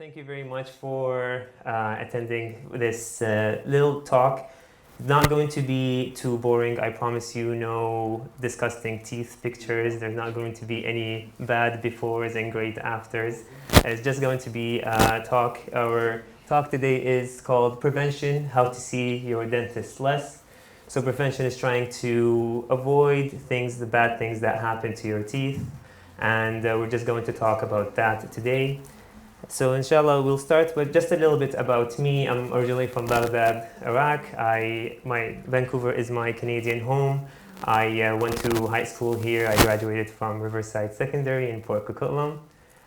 thank you very much for attending this little talk. Not going to be too boring, I promise you. No disgusting teeth pictures. There's not going to be any bad befores and great afters. It's just going to be a talk. Our talk today is called Prevention, How to See Your Dentist Less. So prevention is trying to avoid the bad things that happen to your teeth. And we're just going to talk about that today. So inshallah, we'll start with just a little bit about me. I'm originally from Baghdad, Iraq. Vancouver is my Canadian home. I went to high school here. I graduated from Riverside Secondary in Port Coquitlam.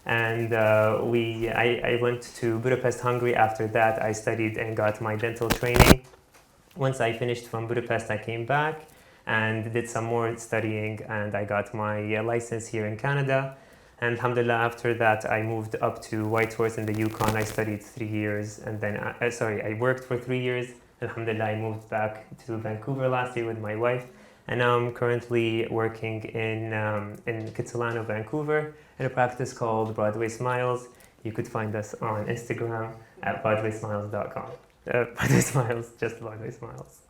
And I went to Budapest, Hungary. After that, I studied and got my dental training. Once I finished from Budapest, I came back and did some more studying, and I got my license here in Canada. And alhamdulillah, after that, I moved up to Whitehorse in the Yukon. I studied 3 years, and then, I worked for 3 years. Alhamdulillah, I moved back to Vancouver last year with my wife. And now I'm currently working in Kitsilano, Vancouver, in a practice called Broadway Smiles. You could find us on Instagram at broadwaysmiles.com. Broadway Smiles, just Broadway Smiles.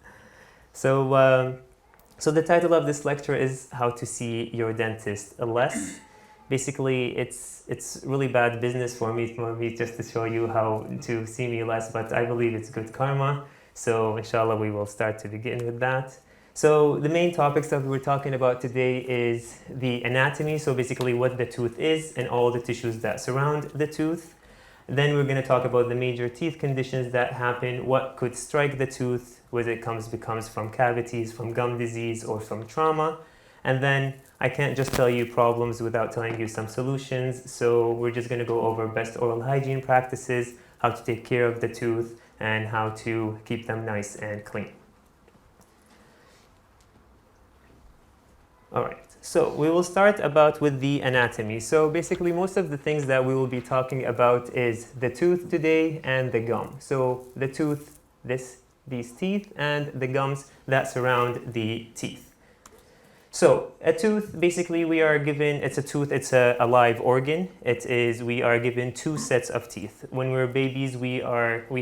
So the title of this lecture is How to See Your Dentist Less. Basically, it's really bad business for me just to show you how to see me less, but I believe it's good karma. So inshallah, we will start to begin with that. So the main topics that we're talking about today is the anatomy, so basically what the tooth is and all the tissues that surround the tooth. Then we're going to talk about the major teeth conditions that happen, what could strike the tooth, whether it becomes from cavities, from gum disease, or from trauma. And then I can't just tell you problems without telling you some solutions. So we're just going to go over best oral hygiene practices, how to take care of the tooth, and how to keep them nice and clean. All right, so we will start with the anatomy. So basically, most of the things that we will be talking about is the tooth today and the gum. So the tooth, these teeth, and the gums that surround the teeth. So a tooth, basically it's a live organ. We are given 2 sets of teeth. When we're babies, we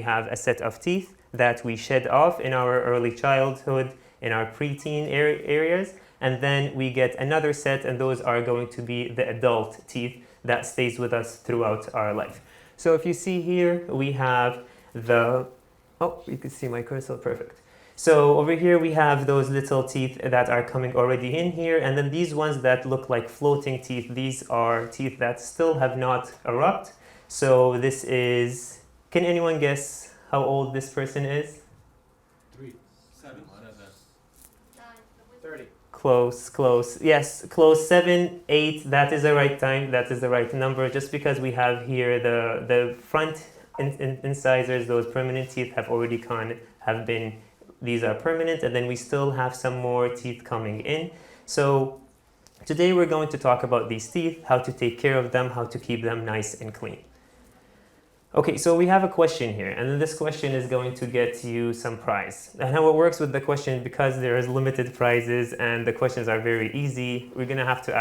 have a set of teeth that we shed off in our early childhood, in our preteen areas. And then we get another set, and those are going to be the adult teeth that stays with us throughout our life. So if you see here, we have you can see my cursor, perfect. So over here we have those little teeth that are coming already in here, and then these ones that look like floating teeth, these are teeth that still have not erupted. So this is, can anyone guess how old this person is? 3, 7, 9, 30. Close. Yes, close. 7, 8. That is the right time. That is the right number. Just because we have here the front incisors, those permanent teeth these are permanent, and then we still have some more teeth coming in. So today we're going to talk about these teeth, how to take care of them, how to keep them nice and clean. Okay, so we have a question here, and this question is going to get you some prize. And how it works with the question, because there is limited prizes and the questions are very easy, we're going to have to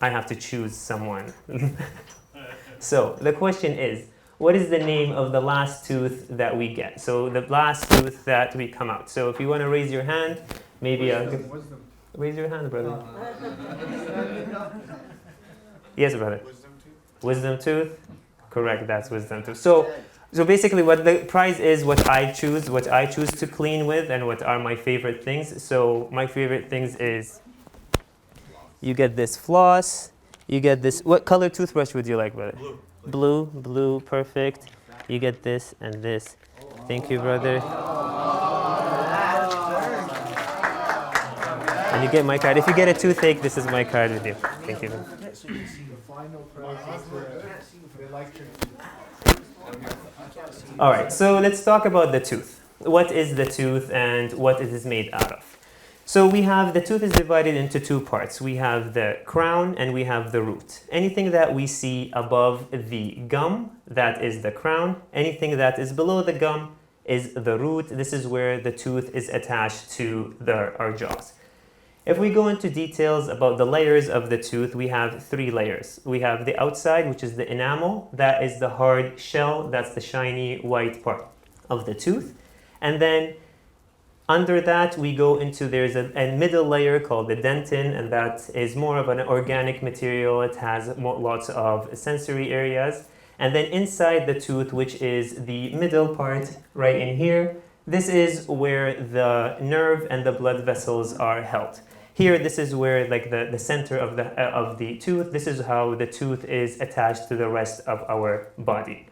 I have to choose someone. So the question is, what is the name of the last tooth that we get? So the last tooth that we come out. So if you want to raise your hand, maybe Wisdom. Raise your hand, brother. Yes, brother. Wisdom tooth? Correct, that's wisdom tooth. So basically what the prize is, what I choose to clean with, and what are my favorite things. So my favorite things is, you get this floss, you get this, what color toothbrush would you like, brother? Blue, perfect. You get this and this. Thank you, brother. And you get my card. If you get a toothache, this is my card with you. Thank you. All right, so let's talk about the tooth. What is the tooth and what it is made out of? So the tooth is divided into 2 parts. We have the crown and we have the root. Anything that we see above the gum, that is the crown. Anything that is below the gum is the root. This is where the tooth is attached to our jaws. If we go into details about the layers of the tooth, we have 3 layers. We have the outside, which is the enamel. That is the hard shell. That's the shiny white part of the tooth. And then under that, we go into, there's a middle layer called the dentin, and that is more of an organic material. It has lots of sensory areas. And then inside the tooth, which is the middle part right in here, this is where the nerve and the blood vessels are held. Here, this is where like the center of the tooth, this is how the tooth is attached to the rest of our body.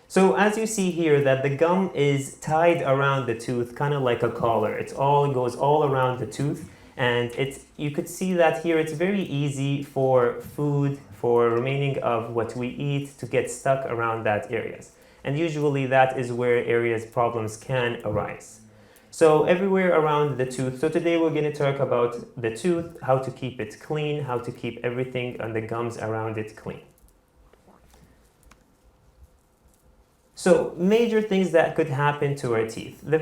So as you see here, that the gum is tied around the tooth, kind of like a collar. It goes all around the tooth, and you could see that here it's very easy for food, for remaining of what we eat to get stuck around that areas. And usually that is where problems can arise. So everywhere around the tooth. So today we're going to talk about the tooth, how to keep it clean, how to keep everything and the gums around it clean. So major things that could happen to our teeth. The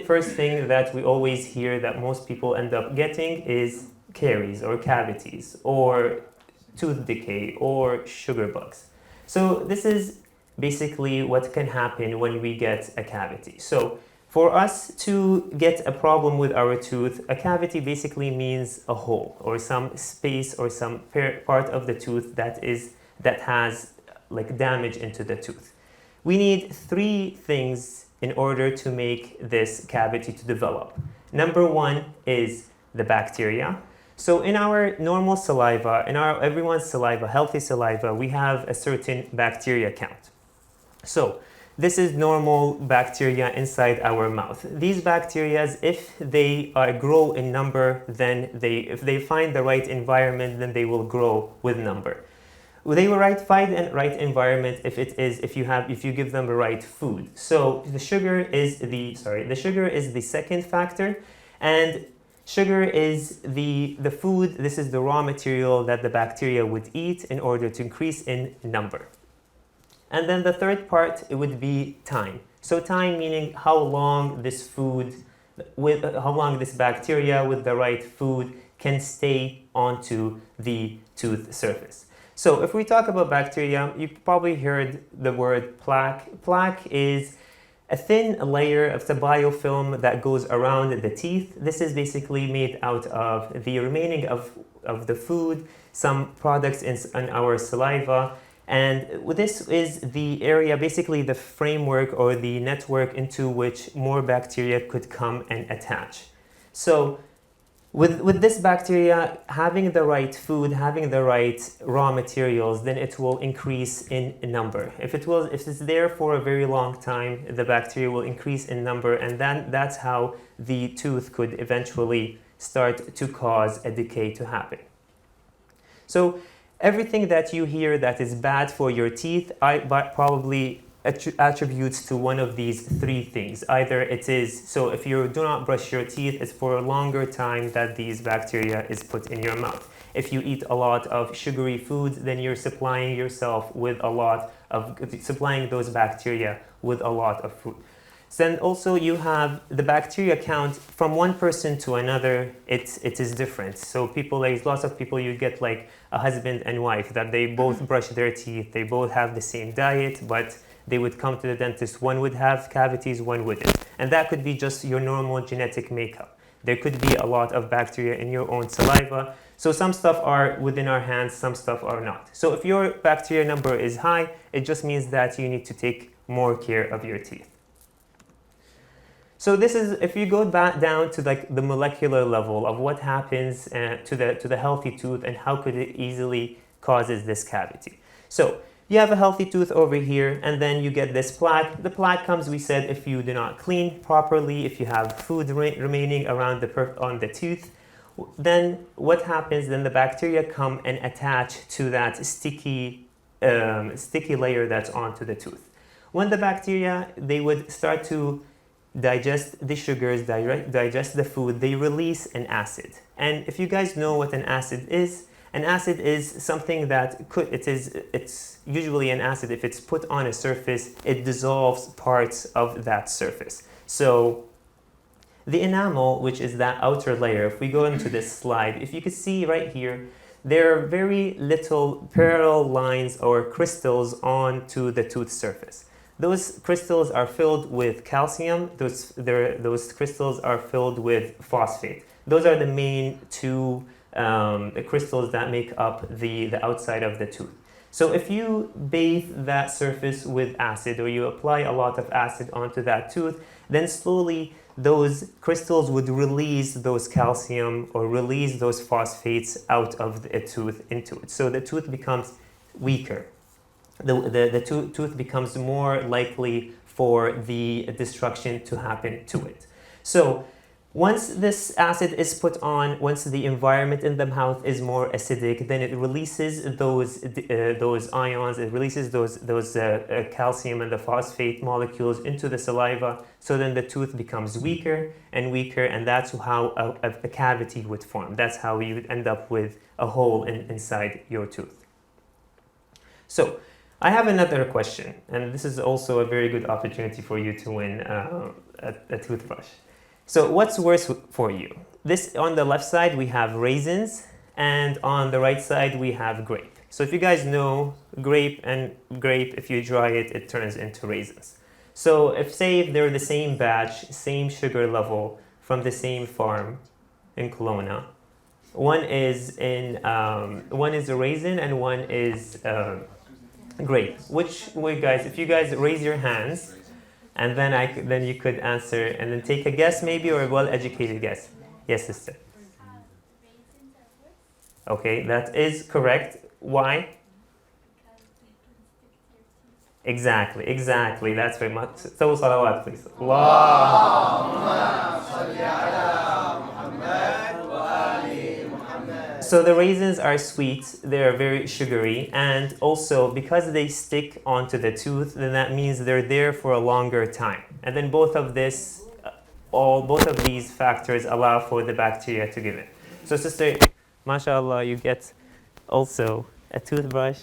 first thing that we always hear that most people end up getting is caries or cavities or tooth decay or sugar bugs. So this is basically what can happen when we get a cavity. So for us to get a problem with our tooth, a cavity basically means a hole or some space or some part of the tooth that has like damage into the tooth. We need 3 things in order to make this cavity to develop. Number 1 is the bacteria. So in our normal saliva, in everyone's saliva, healthy saliva, we have a certain bacteria count. So this is normal bacteria inside our mouth. These bacteria, if they grow in number, then if they find the right environment, then they will grow with number. They will find the right environment if you give them the right food. So the sugar is the second factor, and sugar is the food. This is the raw material that the bacteria would eat in order to increase in number. And then the third part, it would be time. So time meaning how long this bacteria with the right food can stay onto the tooth surface. So if we talk about bacteria, you probably heard the word plaque. Plaque is a thin layer of the biofilm that goes around the teeth. This is basically made out of the remaining of the food, some products in our saliva. And this is the area, basically the framework or the network into which more bacteria could come and attach. So with this bacteria, having the right food, having the right raw materials, then it will increase in number. If it's there for a very long time, the bacteria will increase in number, and then that's how the tooth could eventually start to cause a decay to happen. So everything that you hear that is bad for your teeth, probably attributes to one of these 3 things. Either it is, so if you do not brush your teeth, it's for a longer time that these bacteria is put in your mouth. If you eat a lot of sugary foods, then you're supplying those bacteria with a lot of food. Then also you have the bacteria count from one person to another, it is different. So there's lots of people, you get like a husband and wife that they both brush their teeth, they both have the same diet, but they would come to the dentist. One would have cavities, one wouldn't. And that could be just your normal genetic makeup. There could be a lot of bacteria in your own saliva. So some stuff are within our hands, some stuff are not. So if your bacteria number is high, it just means that you need to take more care of your teeth. So this is, if you go back down to like the molecular level of what happens to the healthy tooth and how could it easily causes this cavity. So you have a healthy tooth over here, and then you get this plaque. The plaque comes, we said, if you do not clean properly, if you have food remaining around on the tooth, then what happens? Then the bacteria come and attach to that sticky layer that's onto the tooth. When the bacteria, they would start to digest the sugars, digest the food, they release an acid. And if you guys know what an acid is something that it's usually an acid. If it's put on a surface, it dissolves parts of that surface. So The enamel, which is that outer layer, if we go into this slide, if you could see right here, there are very little parallel lines or crystals onto the tooth surface. Those crystals are filled with calcium. Those crystals are filled with phosphate. Those are the main two crystals that make up the outside of the tooth. So if you bathe that surface with acid, or you apply a lot of acid onto that tooth, then slowly those crystals would release those calcium or release those phosphates out of the tooth into it. So the tooth becomes weaker. The tooth becomes more likely for the destruction to happen to it. So once this acid is put on, once the environment in the mouth is more acidic, then it releases those ions, it releases those calcium and the phosphate molecules into the saliva, so then the tooth becomes weaker, and that's how a cavity would form. That's how you would end up with a hole inside your tooth. So I have another question, and this is also a very good opportunity for you to win a toothbrush. So what's worse for you? This, on the left side, we have raisins, and on the right side, we have grape. So if you guys know, grape, if you dry it, it turns into raisins. So if they're the same batch, same sugar level, from the same farm in Kelowna, one is a raisin and one is grape. Which way, guys? If you guys raise your hands, and then you could answer, and then take a guess maybe, or a well-educated guess. Yes, sister. Okay, that is correct. Why? Exactly. That's very much. So salawat, please. So the raisins are sweet, they're very sugary, and also because they stick onto the tooth, then that means they're there for a longer time. And then both of these factors allow for the bacteria to give in. So sister, mashallah, you get also a toothbrush.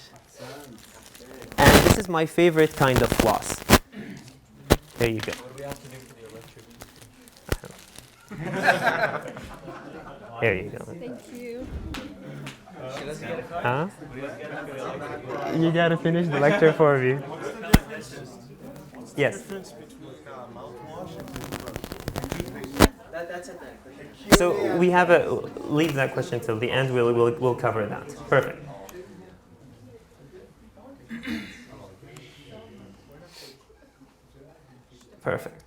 And this is my favorite kind of floss. There you go. What do we have to do for the electric? There you go. Thank you. Huh? You gotta finish the lecture for me. Yes. Mouthwash and toothpaste. That's it. So we have leave that question till the end. We'll cover that. Perfect. Perfect.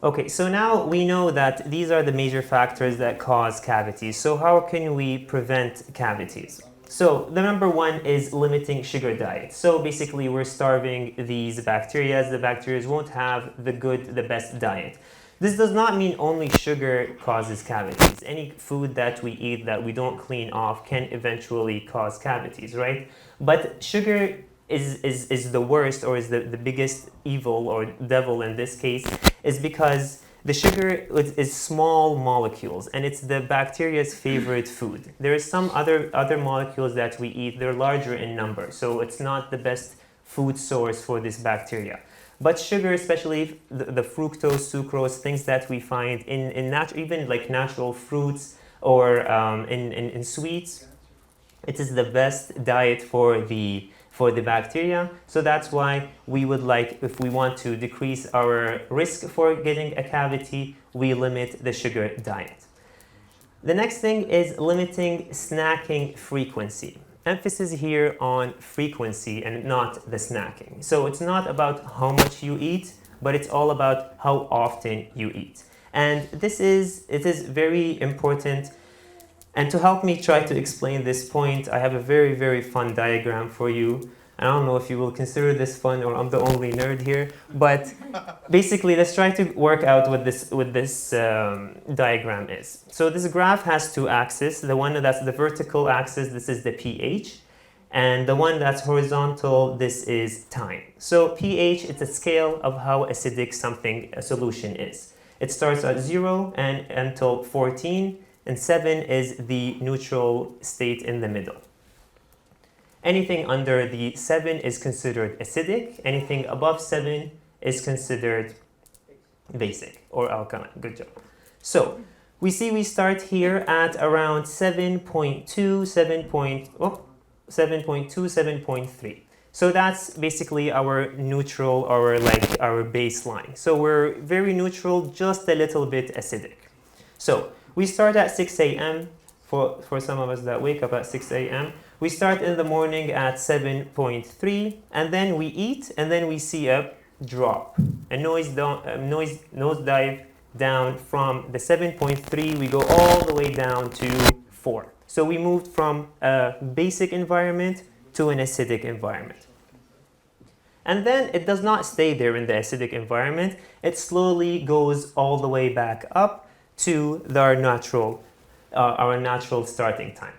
Okay, so now we know that these are the major factors that cause cavities. So how can we prevent cavities? So the number one is limiting sugar diet. So basically we're starving these bacteria. The bacteria won't have the best diet. This does not mean only sugar causes cavities. Any food that we eat that we don't clean off can eventually cause cavities, right? But sugar is the worst, or is the biggest evil or devil in this case, is because the sugar is small molecules, and it's the bacteria's favorite food. There are some other molecules that we eat, they're larger in number, so it's not the best food source for this bacteria. But sugar, especially the fructose, sucrose, things that we find in even like natural fruits or in sweets, it is the best diet for the bacteria. So that's why we would if we want to decrease our risk for getting a cavity, we limit the sugar diet. The next thing is limiting snacking frequency. Emphasis here on frequency and not the snacking. So it's not about how much you eat, but it's all about how often you eat. And it is very important. And to help me try to explain this point, I have a very, very fun diagram for you. I don't know if you will consider this fun or I'm the only nerd here, but basically let's try to work out what this diagram is. So this graph has two axes. The one that's the vertical axis, this is the pH, and the one that's horizontal, this is time. So pH, it's a scale of how acidic a solution is. It starts at 0 and until 14, and 7 is the neutral state in the middle. Anything under the 7 is considered acidic. Anything above 7 is considered basic or alkaline. Good job. So we start here at around 7.3. So that's basically our neutral, or like our baseline. So we're very neutral, just a little bit acidic. So we start at 6 a.m. For some of us that wake up at 6 a.m. We start in the morning at 7.3, and then we eat, and then we see a drop, a nosedive down from the 7.3. We go all the way down to 4. So we moved from a basic environment to an acidic environment. And then it does not stay there in the acidic environment. It slowly goes all the way back up to our natural starting time.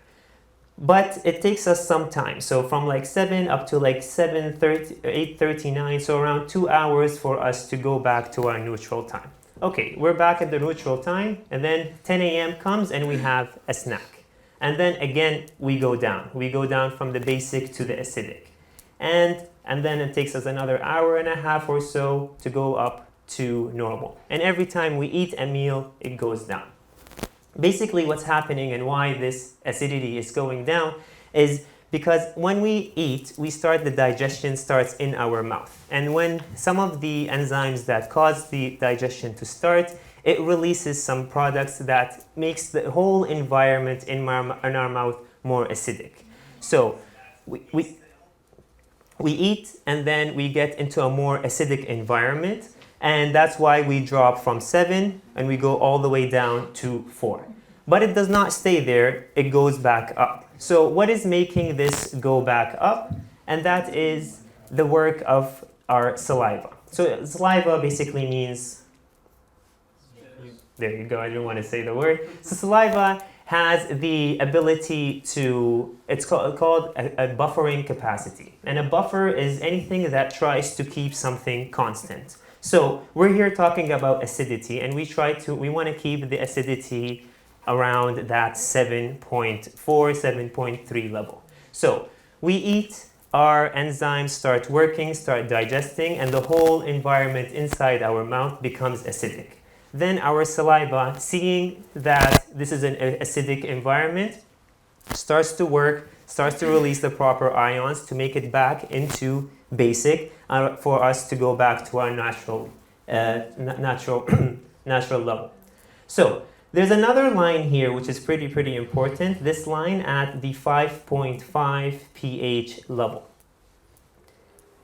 But it takes us some time. So from like 7 up to like 7:30, 8:39, so around 2 hours for us to go back to our neutral time. Okay, we're back at the neutral time, and then 10 a.m. comes and we have a snack. And then again, we go down. We go down from the basic to the acidic. And then it takes us another hour and a half or so to go up to normal. And every time we eat a meal, it goes down. Basically, what's happening and why this acidity is going down is because when we eat, the digestion starts in our mouth. And when some of the enzymes that cause the digestion to start, it releases some products that makes the whole environment in our mouth more acidic. So we eat, and then we get into a more acidic environment. And that's why we drop from 7 and we go all the way down to 4. But it does not stay there, it goes back up. So what is making this go back up? And that is the work of our saliva. So saliva basically means, there you go, I didn't want to say the word. So saliva has the ability to, it's called a buffering capacity. And a buffer is anything that tries to keep something constant. So we're here talking about acidity, and we want to keep the acidity around that 7.4, 7.3 level. So we eat, our enzymes start working, start digesting, and the whole environment inside our mouth becomes acidic. Then our saliva, seeing that this is an acidic environment, starts to work, starts to release the proper ions to make it back into basic for us to go back to our natural level. So there's another line here which is pretty important. This line at the 5.5 pH level.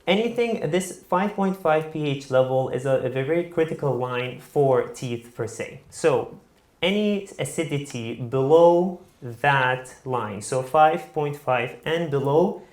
This 5.5 pH level is a very critical line for teeth per se. So any acidity below that line, so 5.5 and below,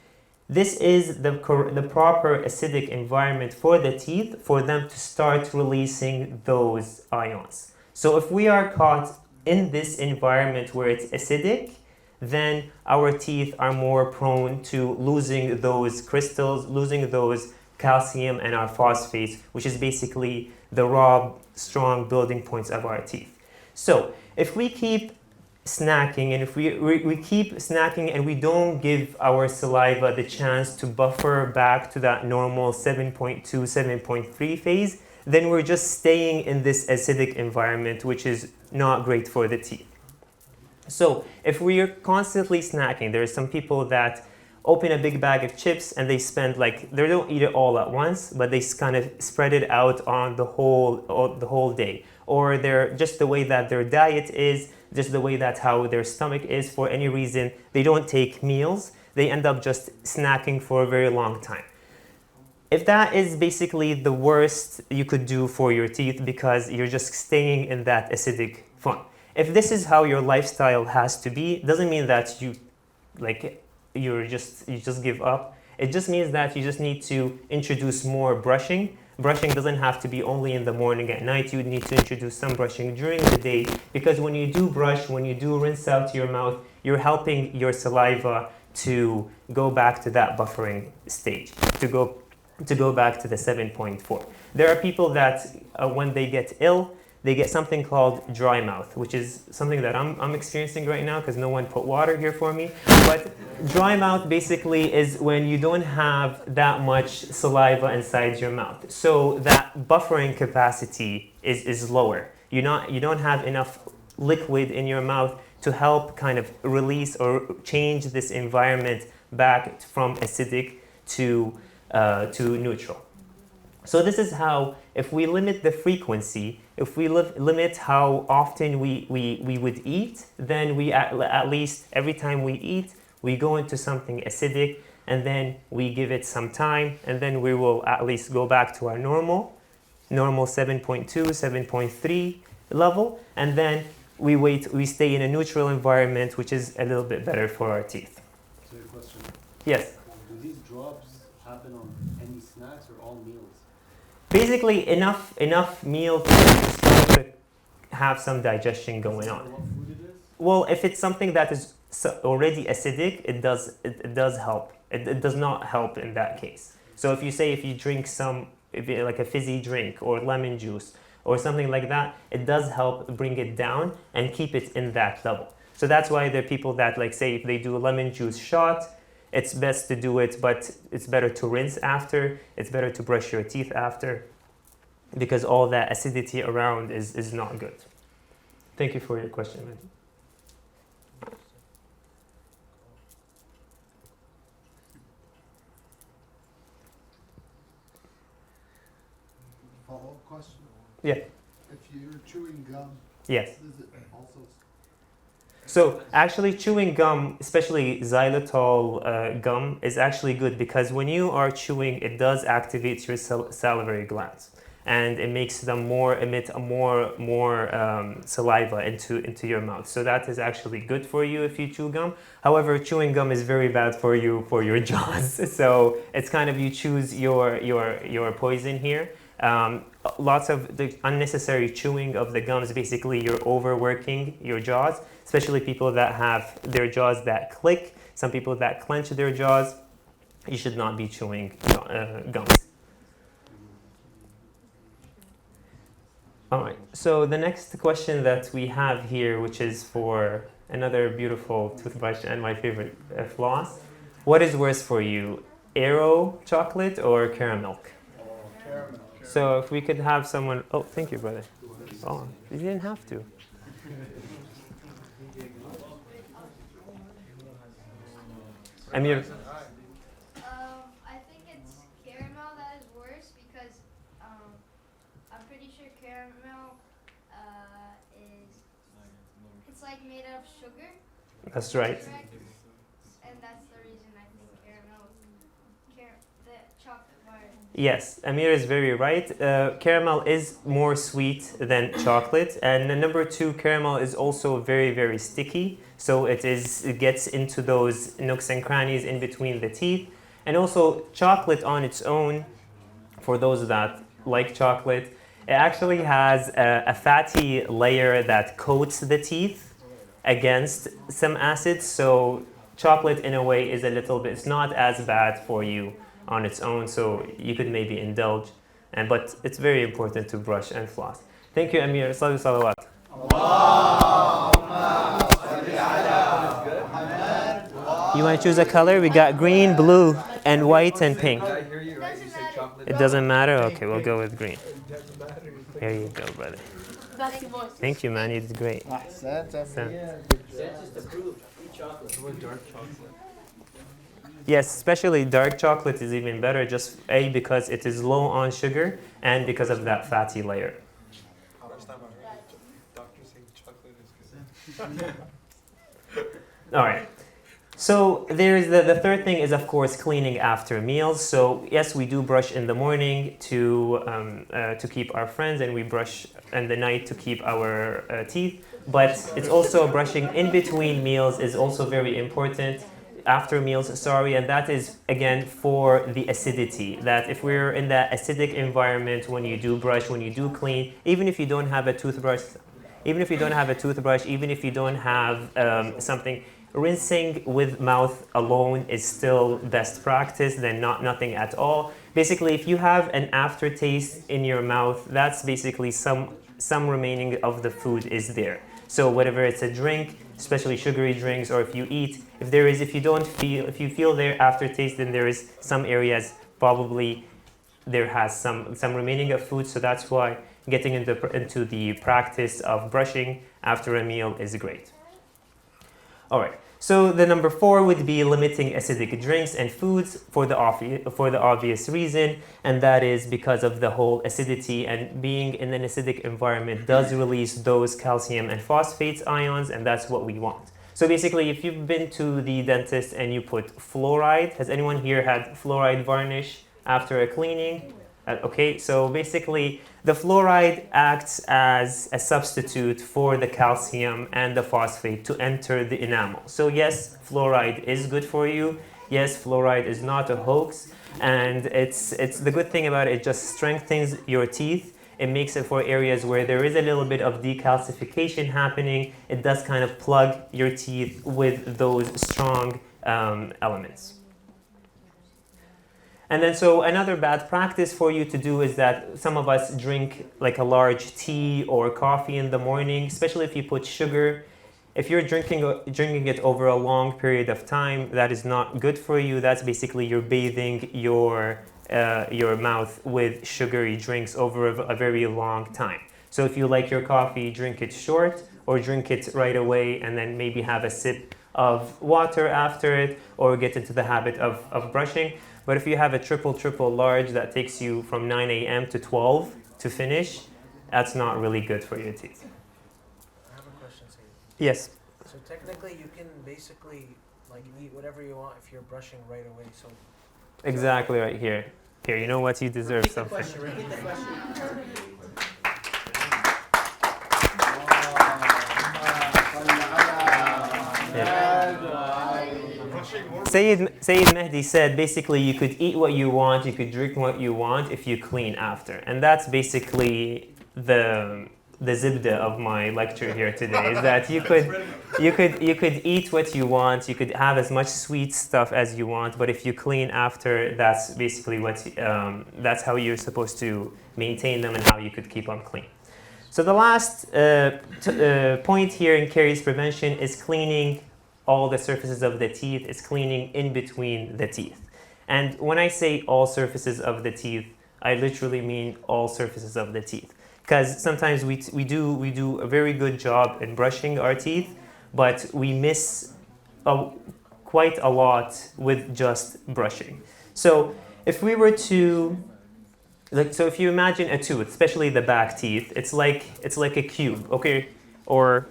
this is the proper acidic environment for the teeth for them to start releasing those ions. So if we are caught in this environment where it's acidic, then our teeth are more prone to losing those crystals, losing those calcium and our phosphates, which is basically the raw, strong building points of our teeth. So if we keep snacking, and if we keep snacking and we don't give our saliva the chance to buffer back to that normal 7.2, 7.3 phase, then we're just staying in this acidic environment, which is not great for the teeth. So if we are constantly snacking, there are some people that open a big bag of chips and they they don't eat it all at once, but they kind of spread it out on the whole day. Or they're just the way that their diet is, just the way that how their stomach is, for any reason, they don't take meals, they end up just snacking for a very long time. If that is basically the worst you could do for your teeth because you're just staying in that acidic fun. If this is how your lifestyle has to be, it doesn't mean that you just give up. It just means that you just need to introduce more brushing. Brushing doesn't have to be only in the morning, at night. You need to introduce some brushing during the day, because when you do brush, when you do rinse out your mouth, you're helping your saliva to go back to that buffering stage, to go back to the 7.4. There are people that when they get ill, they get something called dry mouth, which is something that I'm experiencing right now because no one put water here for me. But dry mouth basically is when you don't have that much saliva inside your mouth. So that buffering capacity is lower. You don't have enough liquid in your mouth to help kind of release or change this environment back from acidic to neutral. So this is how, if we limit the frequency, if we limit how often we would eat, then we at least every time we eat, we go into something acidic, and then we give it some time, and then we will at least go back to our normal 7.2, 7.3 level, and then we stay in a neutral environment, which is a little bit better for our teeth. So, a question. Yes? Do these drops happen on any snacks or all meals? Basically, enough meal to have some digestion going on. What food it is? Well, if it's something that is already acidic, it does help. It does not help in that case. So if you drink like a fizzy drink or lemon juice or something like that, it does help bring it down and keep it in that level. So that's why there are people that, like, say if they do a lemon juice shot, it's best to do it, but it's better to rinse after. It's better to brush your teeth after, because all that acidity around is not good. Thank you for your question, man. Follow-up question? Yeah. If you're chewing gum, Yes. does it also So actually chewing gum, especially xylitol gum, is actually good because when you are chewing, it does activate your salivary glands, and it makes them emit more saliva into your mouth. So that is actually good for you if you chew gum. However, chewing gum is very bad for your jaws. So it's kind of, you choose your poison here. Lots of the unnecessary chewing of the gums, basically you're overworking your jaws, especially people that have their jaws that click, some people that clench their jaws. You should not be chewing gums. All right, so the next question that we have here, which is for another beautiful toothbrush and my favorite floss. What is worse for you, Aero chocolate or caramel? caramel? So if we could have someone, oh, thank you, brother. Oh, you didn't have to. Amir, I think it's caramel that is worse because I'm pretty sure caramel it's like made out of sugar. that's right. Correct? And that's the reason I think the chocolate bar. Yes, Amir is very right. Caramel is more sweet than chocolate. And number two, caramel is also very, very sticky. So it gets into those nooks and crannies in between the teeth. And also chocolate on its own, for those that like chocolate, it actually has a fatty layer that coats the teeth against some acids. So chocolate in a way is it's not as bad for you on its own, so you could maybe indulge, but it's very important to brush and floss. Thank you, Amir. Salawat. You want to choose a color? We got green, blue, and white, and pink. It doesn't matter? Okay, we'll go with green. Here you go, brother. Thank you, man. You did great. Yes, especially dark chocolate is even better, just because it is low on sugar and because of that fatty layer. First time I heard doctors saying chocolate is good. All right. So there's the third thing is, of course, cleaning after meals. So yes, we do brush in the morning to keep our friends, and we brush in the night to keep our teeth. But it's also brushing in between meals is also very important. After meals, and that is again for the acidity, that if we're in that acidic environment, when you do brush, when you do clean, even if you don't have a toothbrush, even if you don't have something, rinsing with mouth alone is still best practice than nothing at all. Basically, if you have an aftertaste in your mouth, that's basically some some remaining of the food is there. So whatever it's a drink, especially sugary drinks, or if you eat, if you feel their aftertaste, then there is some areas probably there has some remaining of food. So that's why getting into the practice of brushing after a meal is great. All right. So the number 4 would be limiting acidic drinks and foods for the obvious reason, and that is because of the whole acidity, and being in an acidic environment does release those calcium and phosphates ions, and that's what we want. So basically, if you've been to the dentist and you put fluoride, has anyone here had fluoride varnish after a cleaning? Okay, so basically the fluoride acts as a substitute for the calcium and the phosphate to enter the enamel. So yes, fluoride is good for you. Yes, fluoride is not a hoax, and it's the good thing about it just strengthens your teeth. It makes it for areas where there is a little bit of decalcification happening. It does kind of plug your teeth with those strong elements. And then so another bad practice for you to do is that some of us drink like a large tea or coffee in the morning, especially if you put sugar. If you're drinking it over a long period of time, that is not good for you. That's basically you're bathing your mouth with sugary drinks over a very long time. So if you like your coffee, drink it short or drink it right away and then maybe have a sip of water after it or get into the habit of brushing. But if you have a triple large that takes you from 9 a.m. to 12 to finish, that's not really good for your teeth. I have a question, Saeed. Yes. So technically you can basically like eat whatever you want if you're brushing right away. So Exactly right here. Here, you know what? You deserve repeat the something. question, repeat the question. Sayyid Mehdi said basically you could eat what you want, you could drink what you want if you clean after. And that's basically the zibda of my lecture here today, is that you could eat what you want, you could have as much sweet stuff as you want, but if you clean after, that's basically that's how you're supposed to maintain them and how you could keep them clean. So the last point here in caries prevention is cleaning all the surfaces of the teeth. Is cleaning in between the teeth. And when I say all surfaces of the teeth, I literally mean all surfaces of the teeth. Because sometimes we do a very good job in brushing our teeth, but we miss quite a lot with just brushing. So if we were to if you imagine a tooth, especially the back teeth, it's like a cube, okay? Or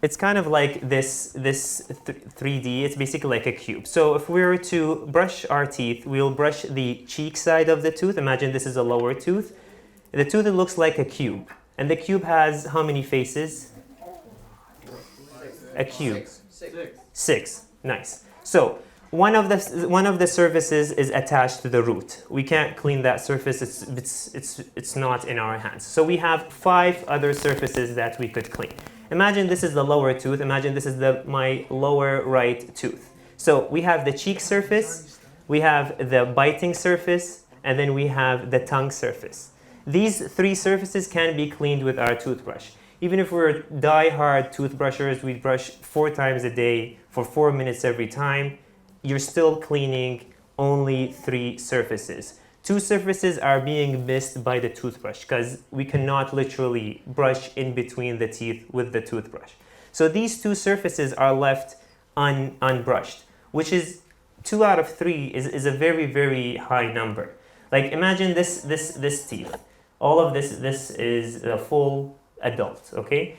it's kind of like this 3D. It's basically like a cube. So if we were to brush our teeth, we'll brush the cheek side of the tooth. Imagine this is a lower tooth. The tooth, it looks like a cube. And the cube has how many faces? A cube. Six. Nice. So one of the surfaces is attached to the root. We can't clean that surface. It's not in our hands. So we have 5 other surfaces that we could clean. Imagine this is the lower tooth. Imagine this is my lower right tooth. So we have the cheek surface, we have the biting surface, and then we have the tongue surface. These 3 surfaces can be cleaned with our toothbrush. Even if we're die-hard toothbrushers, we brush 4 times a day for 4 minutes every time, you're still cleaning only 3 surfaces. 2 surfaces are being missed by the toothbrush because we cannot literally brush in between the teeth with the toothbrush. So these 2 surfaces are left unbrushed, which is 2 out of 3 is a very, very high number. Like imagine this teeth. All of this is a full adult, okay?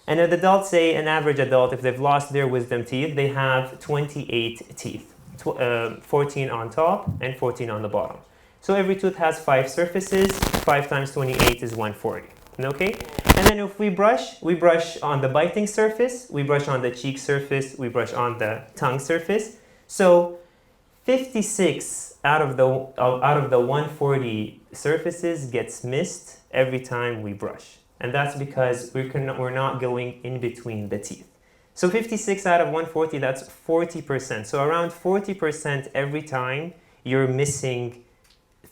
And an adult, say an average adult, if they've lost their wisdom teeth, they have 28 teeth, 14 on top and 14 on the bottom. So every tooth has 5 surfaces. 5 times 28 is 140. Okay? And then if we brush on the biting surface, we brush on the cheek surface, we brush on the tongue surface. So 56 out of the 140 surfaces gets missed every time we brush. And that's because we're not going in between the teeth. So 56 out of 140, that's 40%. So around 40% every time you're missing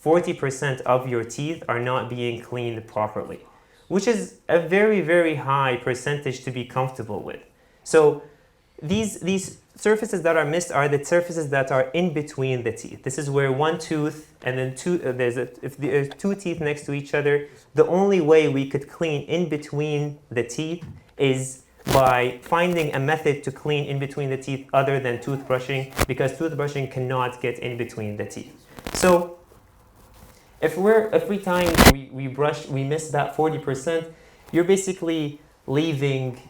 40% of your teeth are not being cleaned properly, which is a very, very high percentage to be comfortable with. So these surfaces that are missed are the surfaces that are in between the teeth. This is where one tooth and then if there's two teeth next to each other, the only way we could clean in between the teeth is by finding a method to clean in between the teeth other than toothbrushing, because toothbrushing cannot get in between the teeth. So every time we brush, we miss that 40%, you're basically leaving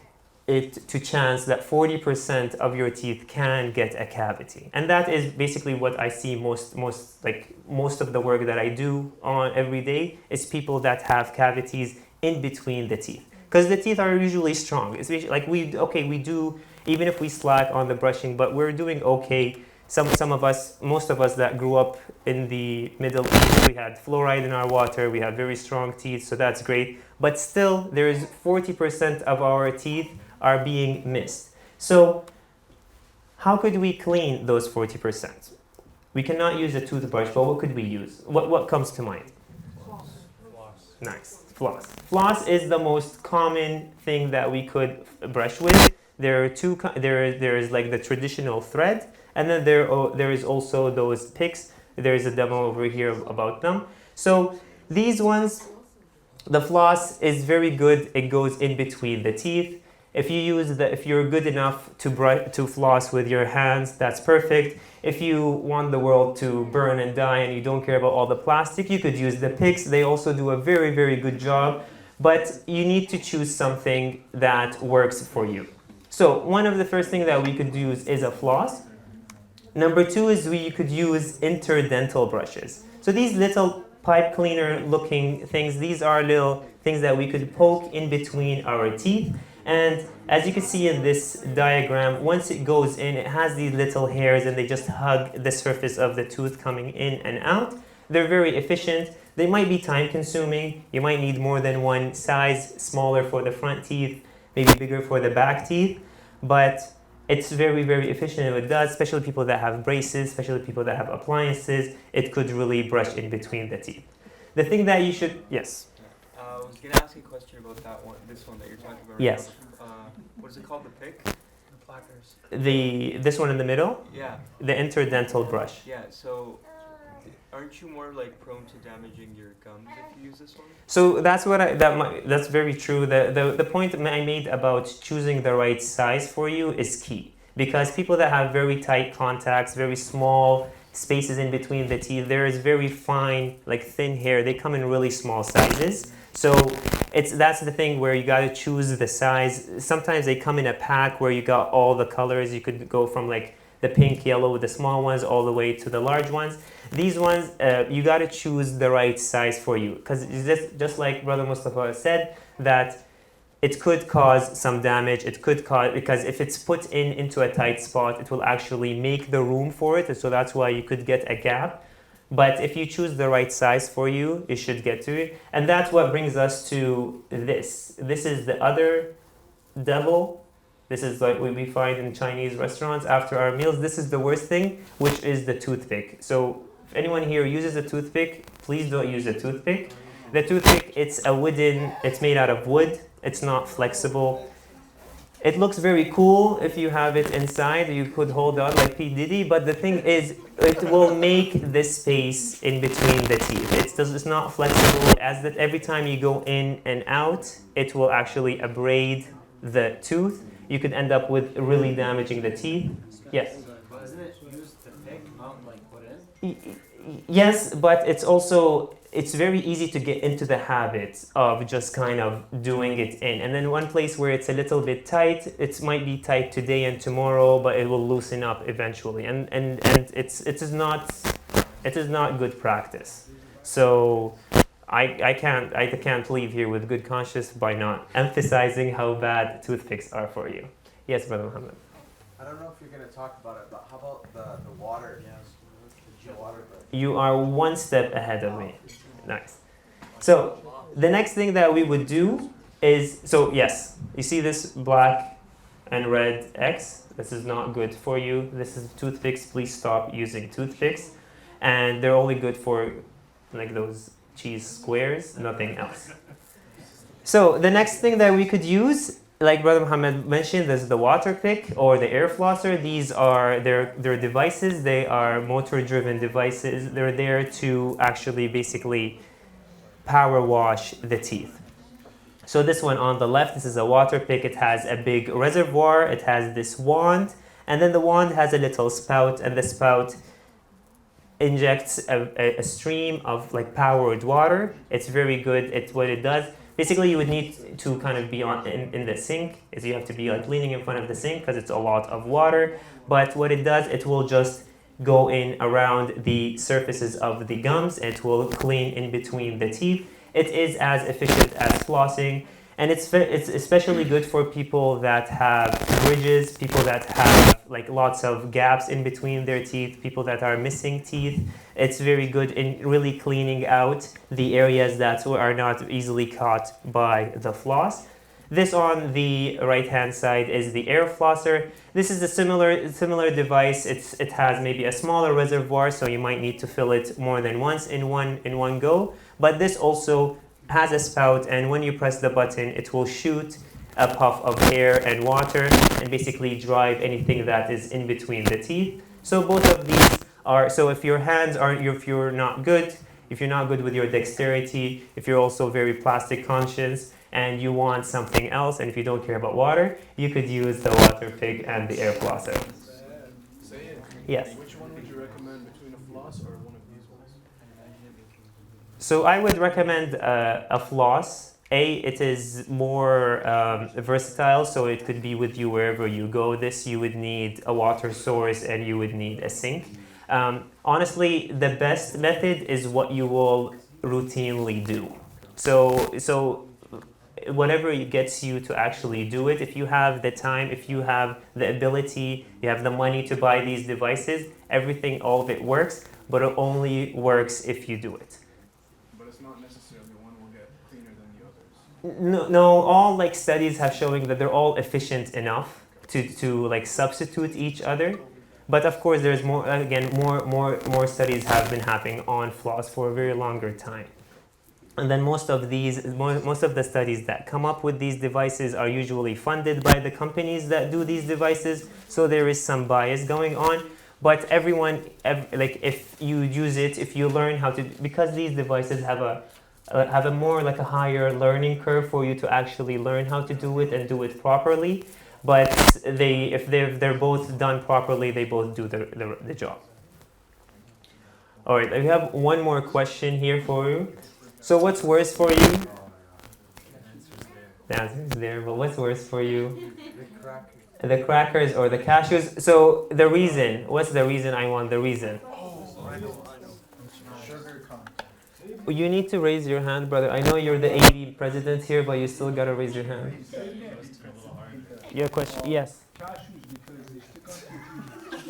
it to chance that 40% of your teeth can get a cavity. And that is basically what I see most of the work that I do on every day is people that have cavities in between the teeth. Because the teeth are usually strong. It's like we do, even if we slack on the brushing, but we're doing okay. Some of us, most of us that grew up in the Middle East, we had fluoride in our water, we have very strong teeth, so that's great. But still, there is 40% of our teeth are being missed. So how could we clean those 40%? We cannot use a toothbrush, but what could we use? What comes to mind? Floss. Nice. Floss. Floss is the most common thing that we could brush with. There are two. There is like the traditional thread, and then there is also those picks. There is a demo over here about them. So these ones, the floss is very good. It goes in between the teeth. If you're good enough to floss with your hands, that's perfect. If you want the world to burn and die and you don't care about all the plastic, you could use the picks. They also do a very, very good job, but you need to choose something that works for you. So one of the first things that we could use is a floss. Number two is you could use interdental brushes. So these little pipe cleaner looking things, these are little things that we could poke in between our teeth. And as you can see in this diagram, once it goes in, it has these little hairs and they just hug the surface of the tooth coming in and out. They're very efficient. They might be time consuming. You might need more than one size, smaller for the front teeth, maybe bigger for the back teeth. But it's very, very efficient if it does, especially people that have braces, especially people that have appliances. It could really brush in between the teeth. The thing that you should, yes? I was going to ask you a question about that one, this one that you're talking about. Yes. What is it called, the pick? The plackers. This one in the middle? Yeah. The interdental brush. Yeah, so aren't you more like prone to damaging your gums if you use this one? So that's very true. The point I made about choosing the right size for you is key, because people that have very tight contacts, very small spaces in between the teeth, there is very fine, like thin hair. They come in really small sizes. So that's the thing where you got to choose the size. Sometimes they come in a pack where you got all the colors. You could go from like the pink, yellow with the small ones all the way to the large ones. These ones, you got to choose the right size for you, because just like Brother Mustafa said, that it could cause some damage. It could cause, because if it's put into a tight spot, it will actually make the room for it. So that's why you could get a gap. But if you choose the right size for you, you should get to it. And that's what brings us to this. This is the other devil. This is like what we find in Chinese restaurants after our meals. This is the worst thing, which is the toothpick. So if anyone here uses a toothpick, please don't use a toothpick. The toothpick, it's made out of wood. It's not flexible. It looks very cool if you have it inside. You could hold on like P. Diddy, but the thing is, it will make this space in between the teeth. It's not flexible, as that every time you go in and out, it will actually abrade the tooth. You could end up with really damaging the teeth. Yes? But isn't it used to pick, not like put in? Yes, but it's very easy to get into the habit of just kind of doing it in. And then one place where it's a little bit tight, it might be tight today and tomorrow, but it will loosen up eventually. And it is not good practice. So I can't leave here with good conscience by not emphasizing how bad toothpicks are for you. Yes, Brother Muhammad. I don't know if you're going to talk about it, but how about the water? Yes. The water brush. You are one step ahead of me. Nice. So the next thing that we would do is, so yes, you see this black and red X? This is not good for you. This is toothpicks. Please stop using toothpicks. And they're only good for like those cheese squares, nothing else. So the next thing that we could use, like Brother Muhammad mentioned, is the water pick or the air flosser. These are their devices. They are motor-driven devices. They're there to actually basically power wash the teeth. So this one on the left, this is a water pick. It has a big reservoir. It has this wand, and then the wand has a little spout, and the spout injects a stream of like powered water. It's very good at what it does. Basically, you would need to kind of be in the sink, is you have to be like leaning in front of the sink because it's a lot of water. But what it does, it will just go in around the surfaces of the gums. It will clean in between the teeth. It is as efficient as flossing, and it's especially good for people that have bridges, people that have like lots of gaps in between their teeth, people that are missing teeth. It's very good in really cleaning out the areas that are not easily caught by the floss. This on the right-hand side is the air flosser. This is a similar device. It has maybe a smaller reservoir, so you might need to fill it more than once in one go. But this also has a spout, and when you press the button, it will shoot a puff of air and water and basically drive anything that is in between the teeth. So both of these are, so if your hands aren't, if you're not good with your dexterity, if you're also very plastic conscious and you want something else, and if you don't care about water, you could use the water pick and the air flosser. Say it. Yes. Which one would you recommend between a floss or one of these ones? So I would recommend a floss. It is more versatile, so it could be with you wherever you go. This, you would need a water source and you would need a sink. Honestly, the best method is what you will routinely do. So whatever gets you to actually do it, if you have the time, if you have the ability, you have the money to buy these devices, everything, all of it works, but it only works if you do it. But it's not necessarily one will get cleaner than the others. No, all like studies have showing that they're all efficient enough to like substitute each other. But of course, there's more studies have been happening on floss for a very longer time. And then most of the studies that come up with these devices are usually funded by the companies that do these devices. So there is some bias going on. But everyone, if you use it, if you learn how to, because these devices have a more like a higher learning curve for you to actually learn how to do it and do it properly. But if they're both done properly, they both do the job. All right, we have one more question here for you. So what's worse for you? The answer is there, but what's worse for you? The crackers or the cashews? So the reason, what's the reason? I want the reason. Sugar content. You need to raise your hand, brother. I know you're the AD president here, but you still gotta raise your hand. Your question, yes.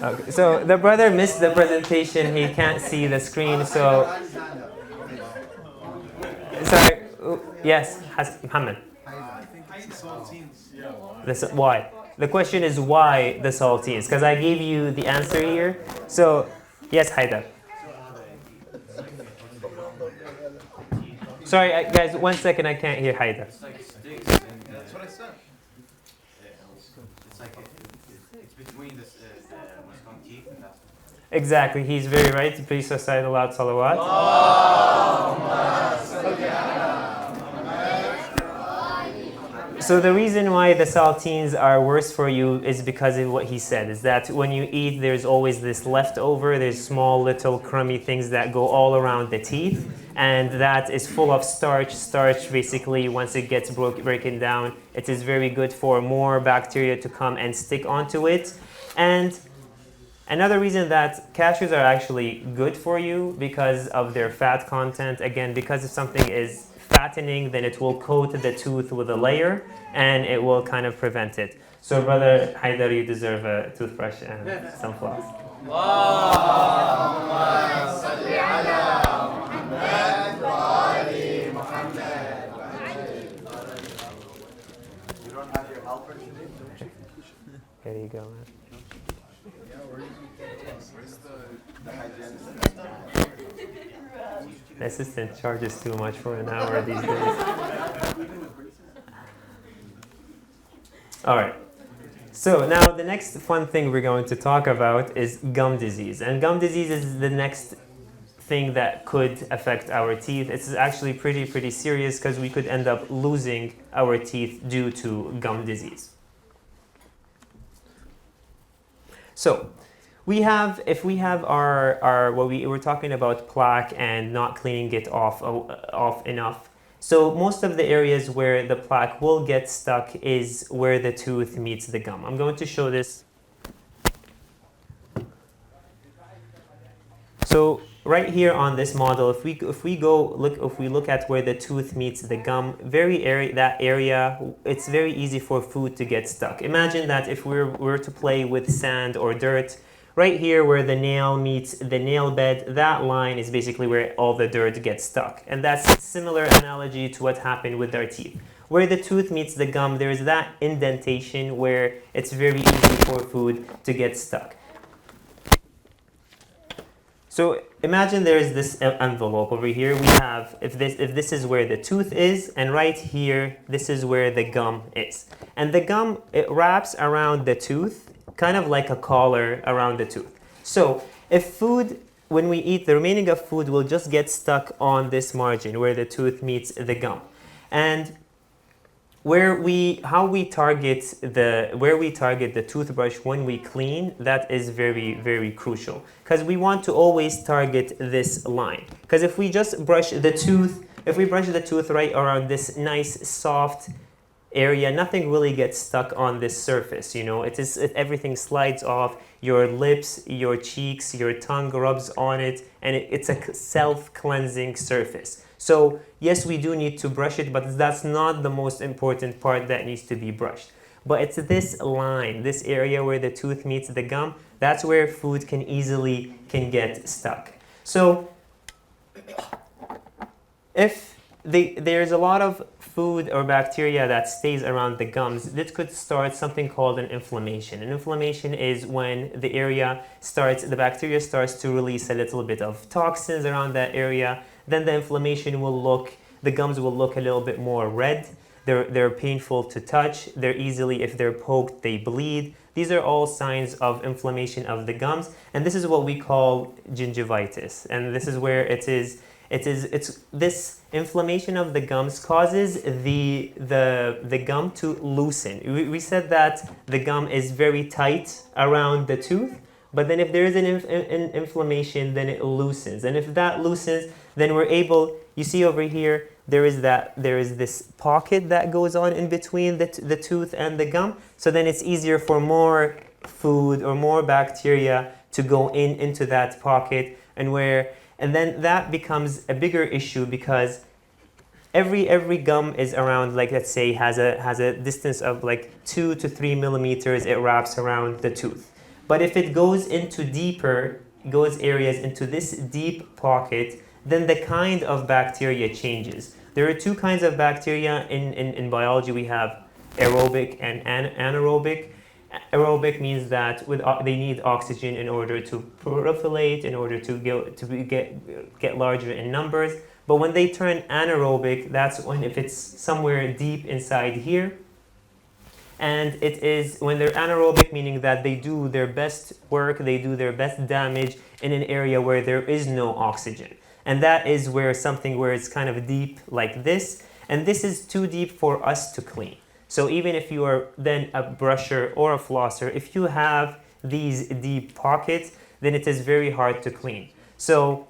Okay. So the brother missed the presentation. He can't see the screen, so. Sorry. Yes, Muhammad. Why? The question is why the saltines? Because I gave you the answer here. So, yes, Haidar. Sorry, guys, 1 second. I can't hear Haidar. It's like sticks, and that's what I said. It's like it's between what's called teeth and that's. Exactly, he's very right. Please recite aloud salawat. So the reason why the saltines are worse for you is because of what he said, is that when you eat, there's always this leftover, there's small little crummy things that go all around the teeth, and that is full of starch. Starch, basically, once it gets broken down, it is very good for more bacteria to come and stick onto it. And another reason that cashews are actually good for you because of their fat content, again, because if something is fattening, then it will coat the tooth with a layer and it will kind of prevent it. So brother Haidar, you deserve a toothbrush and some floss. You don't have your helper today? Here you go, man. Where's the The hygienist. The assistant charges too much for an hour these days. All right. So now the next fun thing we're going to talk about is gum disease. And gum disease is the next thing that could affect our teeth. It's actually pretty serious because we could end up losing our teeth due to gum disease. So if we have our what we were talking about plaque and not cleaning it off enough. So most of the areas where the plaque will get stuck is where the tooth meets the gum. I'm going to show this. So right here on this model, if we look at where the tooth meets the gum, that area, it's very easy for food to get stuck. Imagine that if we were to play with sand or dirt, right here where the nail meets the nail bed, that line is basically where all the dirt gets stuck. And that's a similar analogy to what happened with our teeth. Where the tooth meets the gum, there is that indentation where it's very easy for food to get stuck. So imagine there is this envelope over here. We have, if this is where the tooth is, and right here, this is where the gum is. And the gum, it wraps around the tooth, kind of like a collar around the tooth. So if food, when we eat, the remaining of food will just get stuck on this margin where the tooth meets the gum. And where we target the toothbrush when we clean, that is very crucial, because we want to always target this line. Because if we just brush the tooth right around this nice soft area, nothing really gets stuck on this surface. Everything slides off your lips, your cheeks, your tongue rubs on it, and it's a self-cleansing surface. So yes, we do need to brush it, but that's not the most important part that needs to be brushed. But it's this line, this area where the tooth meets the gum, that's where food can get stuck. So if there's a lot of food or bacteria that stays around the gums, this could start something called an inflammation. An inflammation is when the bacteria starts to release a little bit of toxins around that area. Then the the gums will look a little bit more red. They're painful to touch. If they're poked, they bleed. These are all signs of inflammation of the gums. And this is what we call gingivitis. And this is where it's this inflammation of the gums causes the gum to loosen. We said that the gum is very tight around the tooth, but then if there is an inflammation, then it loosens. And if that loosens, then you see over here, there is this pocket that goes on in between the tooth and the gum. So then it's easier for more food or more bacteria to go into that pocket, and then that becomes a bigger issue because every gum is around, like, let's say, has a distance of like 2 to 3 millimeters. It wraps around the tooth. But if it goes into this deep pocket, then the kind of bacteria changes. There are two kinds of bacteria in biology. We have aerobic and anaerobic. Aerobic means that they need oxygen in order to proliferate, in order to get larger in numbers. But when they turn anaerobic, that's if it's somewhere deep inside here. And it is when they're anaerobic, meaning that they do their best work, they do their best damage in an area where there is no oxygen. And that is where it's kind of deep like this. And this is too deep for us to clean. So even if you are then a brusher or a flosser, if you have these deep pockets, then it is very hard to clean. So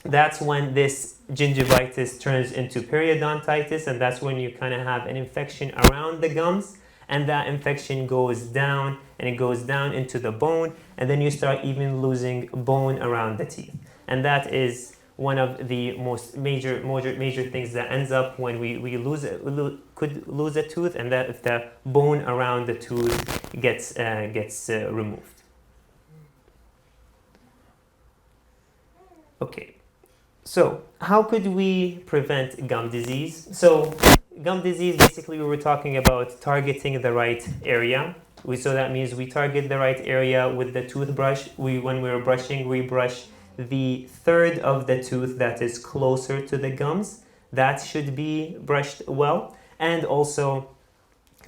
that's when this gingivitis turns into periodontitis, and that's when you kind of have an infection around the gums, and that infection goes down, and it goes down into the bone, and then you start even losing bone around the teeth. And that is one of the most major things that ends up when we could lose a tooth, and that if the bone around the tooth gets removed. Okay, so how could we prevent gum disease? So gum disease, basically we were talking about targeting the right area. So that means we target the right area with the toothbrush. When we're brushing, we brush the third of the tooth that is closer to the gums, that should be brushed well, and also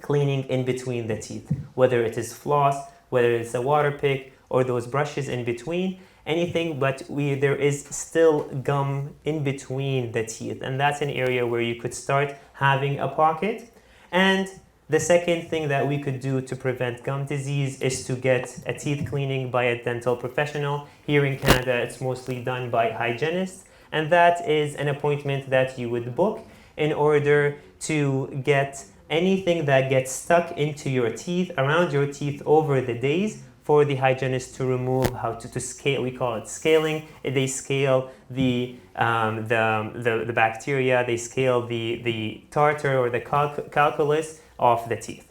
cleaning in between the teeth, whether it is floss, whether it's a water pick, or those brushes in between, anything, but there is still gum in between the teeth, and that's an area where you could start having a pocket. And the second thing that we could do to prevent gum disease is to get a teeth cleaning by a dental professional. Here in Canada, it's mostly done by hygienists, and that is an appointment that you would book in order to get anything that gets stuck into your teeth, around your teeth over the days, for the hygienist to remove, how to scale. We call it scaling. They scale the bacteria, they scale the tartar or the calculus off the teeth.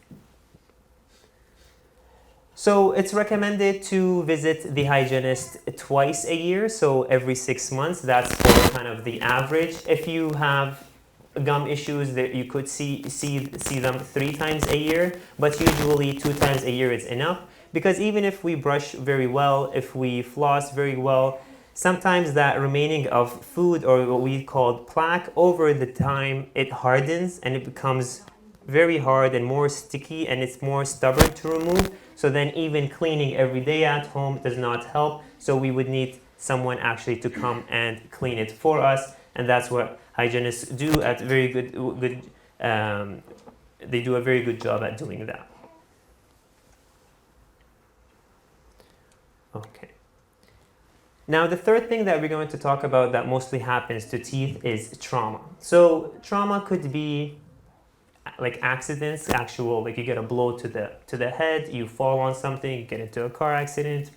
So it's recommended to visit the hygienist twice a year, so every 6 months. That's for kind of the average. If you have gum issues, that you could see them 3 times a year, but usually 2 times a year is enough, because even if we brush very well, if we floss very well, sometimes that remaining of food, or what we call plaque, over the time it hardens and it becomes very hard and more sticky, and it's more stubborn to remove. So then even cleaning every day at home does not help. So we would need someone actually to come and clean it for us, and that's what hygienists do at very good. They do a very good job at doing that. Okay. Now the third thing that we're going to talk about that mostly happens to teeth is trauma. So trauma could be like accidents, actual, like you get a blow to the head, you fall on something, you get into a car accident,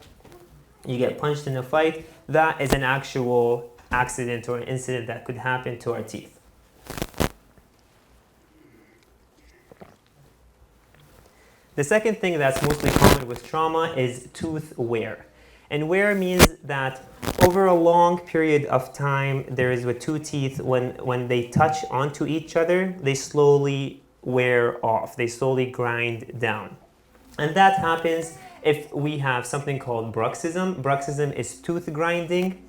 you get punched in a fight. That is an actual accident or an incident that could happen to our teeth. The second thing that's mostly common with trauma is tooth wear. And wear means that over a long period of time, there is with 2 teeth, when they touch onto each other, they slowly wear off. They slowly grind down. And that happens if we have something called bruxism. Bruxism is tooth grinding.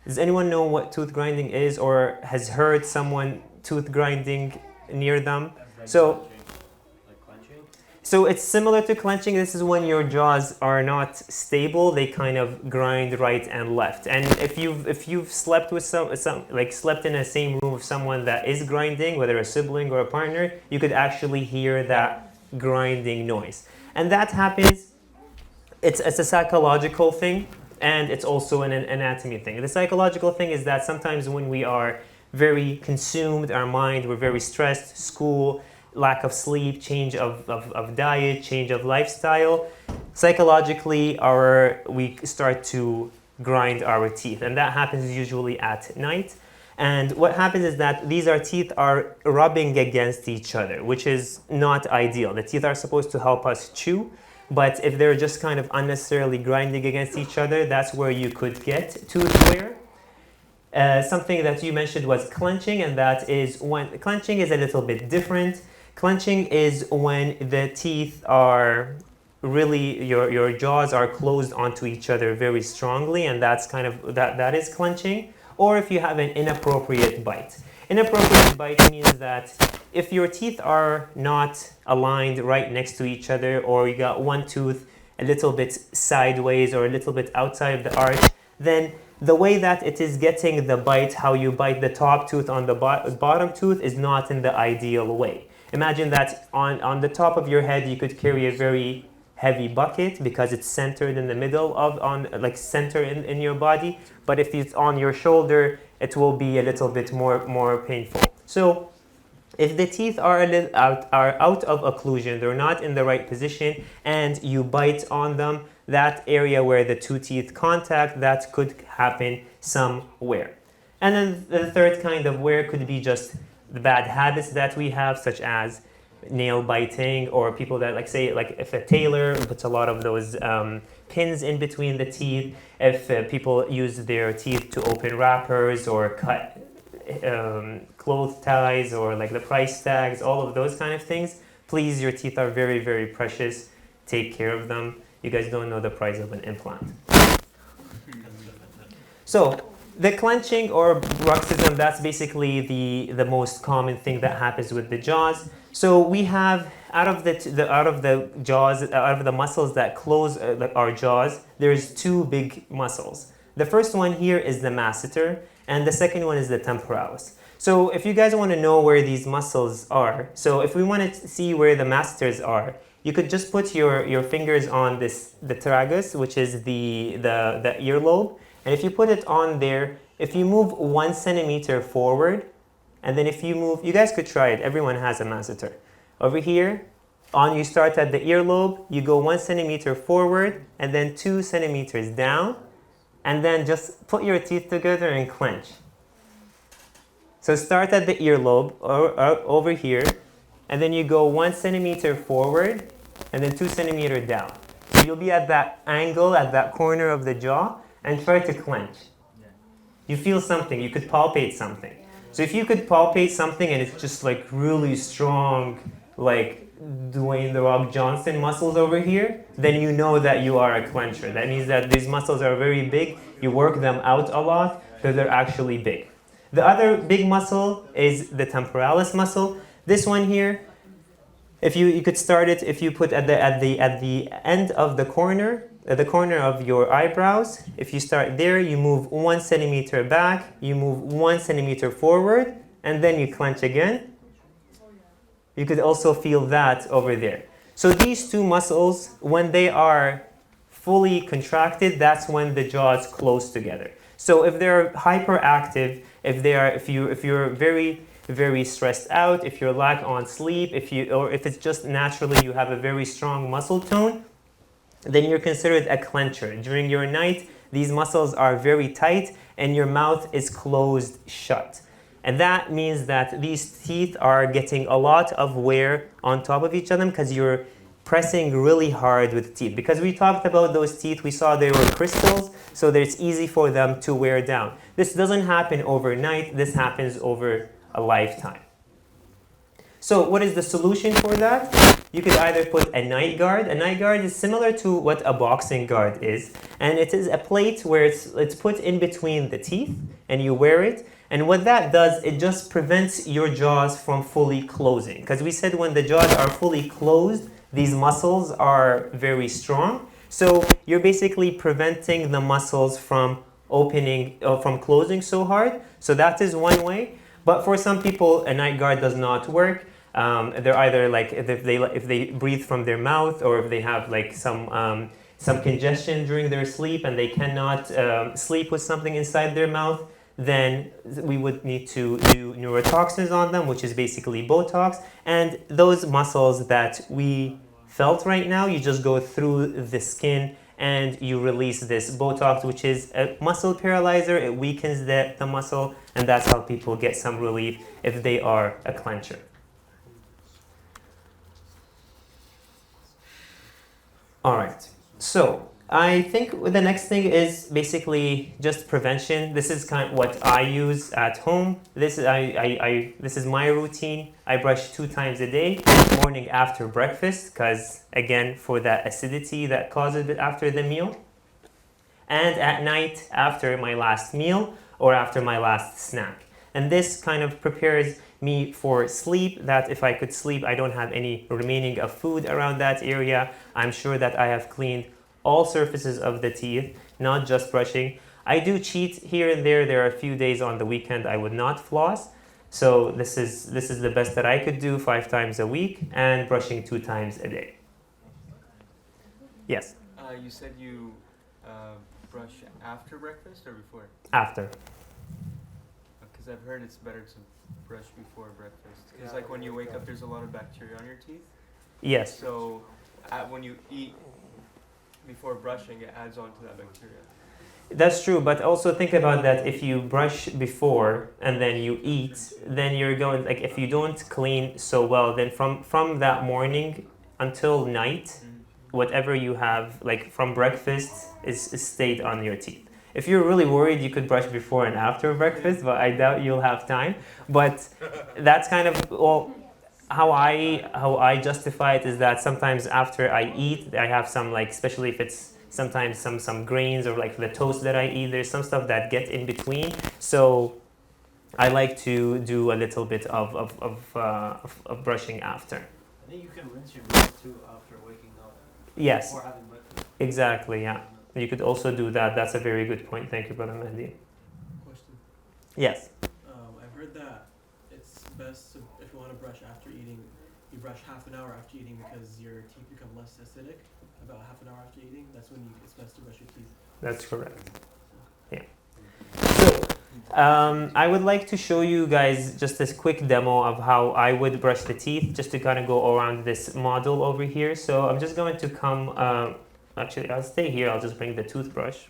Does anyone know what tooth grinding is, or has heard someone tooth grinding near them? So it's similar to clenching. This is when your jaws are not stable. They kind of grind right and left. And if you've slept with slept in the same room with someone that is grinding, whether a sibling or a partner, you could actually hear that grinding noise. And that happens. It's a psychological thing, and it's also an anatomy thing. The psychological thing is that sometimes when we are very consumed, our mind, we're very stressed, school, lack of sleep, change of diet, change of lifestyle, psychologically we start to grind our teeth, and that happens usually at night. And what happens is that our teeth are rubbing against each other, which is not ideal. The teeth are supposed to help us chew, but if they're just kind of unnecessarily grinding against each other, that's where you could get tooth wear. Something that you mentioned was clenching, and that is when clenching is a little bit different. Clenching is when the teeth are really, your jaws are closed onto each other very strongly, and that's kind of, that is clenching. Or if you have an inappropriate bite. Inappropriate bite means that if your teeth are not aligned right next to each other, or you got one tooth a little bit sideways or a little bit outside of the arch, then the way that it is getting the bite, how you bite the top tooth on the bottom tooth, is not in the ideal way. Imagine that on the top of your head, you could carry a very heavy bucket because it's centered in the middle center in your body. But if it's on your shoulder, it will be a little bit more painful. So if the teeth are out of occlusion, they're not in the right position, and you bite on them, that area where the 2 teeth contact, that could happen some wear. And then the third kind of wear could be just the bad habits that we have, such as nail biting, or people that if a tailor puts a lot of those pins in between the teeth, if people use their teeth to open wrappers or cut clothes ties, or like the price tags, all of those kind of things. Please, your teeth are very, very precious. Take care of them. You guys don't know the price of an implant. So the clenching or bruxism, that's basically the most common thing that happens with the jaws. So we have out of the jaws, out of the muscles that close our jaws, there's two big muscles. The first one here is the masseter, and the second one is the temporalis. So if you guys want to know where these muscles are, so if we want to see where the masseters are, you could just put your fingers on the tragus, which is the earlobe, and if you put it on there, if you move 1 centimeter forward, and then if you move, you guys could try it, everyone has a masseter. Over here, you start at the earlobe, you go 1 centimeter forward, and then 2 centimeters down, and then just put your teeth together and clench. So start at the earlobe, or over here, and then you go 1 centimeter forward, and then 2 centimeters down. So you'll be at that angle, at that corner of the jaw, and try to clench. You feel something, you could palpate something. So if you could palpate something and it's just like really strong, like Dwayne The Rock Johnson muscles over here, then you know that you are a clencher. That means that these muscles are very big, you work them out a lot, because they're actually big. The other big muscle is the temporalis muscle. This one here, if you could start it, if you put at the end of the corner of your eyebrows, if you start there, you move 1 centimeter back, you move 1 centimeter forward, and then you clench again. You could also feel that over there. So these two muscles, when they are fully contracted, that's when the jaws close together. So if they're hyperactive, if you're very, very stressed out, if you're lack on sleep, or if it's just naturally you have a very strong muscle tone, then you're considered a clencher. During your night, these muscles are very tight and your mouth is closed shut. And that means that these teeth are getting a lot of wear on top of each other because you're pressing really hard with teeth. Because we talked about those teeth, we saw they were crystals, so that it's easy for them to wear down. This doesn't happen overnight, this happens over a lifetime. So what is the solution for that? You could either put a night guard. A night guard is similar to what a boxing guard is. And it is a plate where it's put in between the teeth and you wear it. And what that does, it just prevents your jaws from fully closing. Because we said when the jaws are fully closed, these muscles are very strong. So you're basically preventing the muscles from opening, from closing so hard. So that is one way. But for some people, a night guard does not work. They're either like if they breathe from their mouth, or if they have like some congestion during their sleep and they cannot sleep with something inside their mouth, then we would need to do neurotoxins on them, which is basically Botox. And those muscles that we felt right now, you just go through the skin and you release this Botox, which is a muscle paralyzer. It weakens the muscle, and that's how people get some relief if they are a clencher. All right, so I think the next thing is basically just prevention. This is kind of what I use at home. This is my routine. I brush 2 times a day, morning after breakfast, because again, for that acidity that causes it after the meal, and at night after my last meal or after my last snack. And this kind of prepares me for sleep, that if I could sleep, I don't have any remaining of food around that area. I'm sure that I have cleaned all surfaces of the teeth, not just brushing. I do cheat here and there. There are a few days on the weekend I would not floss. So this is the best that I could do, 5 times a week, and brushing 2 times a day. Yes? You said you brush after breakfast or before? After. Because I've heard it's better to brush before breakfast. It's like when you wake up, there's a lot of bacteria on your teeth. Yes. So when you eat before brushing, it adds on to that bacteria. That's true, but also think about that if you brush before and then you eat, then you're going, like if you don't clean so well, then from that morning until night, whatever you have, like from breakfast, is stayed on your teeth. If you're really worried, you could brush before and after breakfast, but I doubt you'll have time. But that's kind of, well, how I justify it is that sometimes after I eat, I have some, like, especially if it's sometimes some grains, or like the toast that I eat, there's some stuff that get in between. So I like to do a little bit of brushing after. I think you can rinse your mouth too after waking up. Yes, Or having breakfast. exactly, yeah. You could also do that. That's a very good point. Thank you, Brother Mahdi. Question. Yes. I've heard that it's best to, if you want to brush after eating, you brush half an hour after eating because your teeth become less acidic. About half an hour after eating, that's when it's best to brush your teeth. That's correct. Yeah. So, I would like to show you guys just this quick demo of how I would brush the teeth, just to kind of go around this model over here. So I'm just going to come, actually I'll stay here, I'll just bring the toothbrush.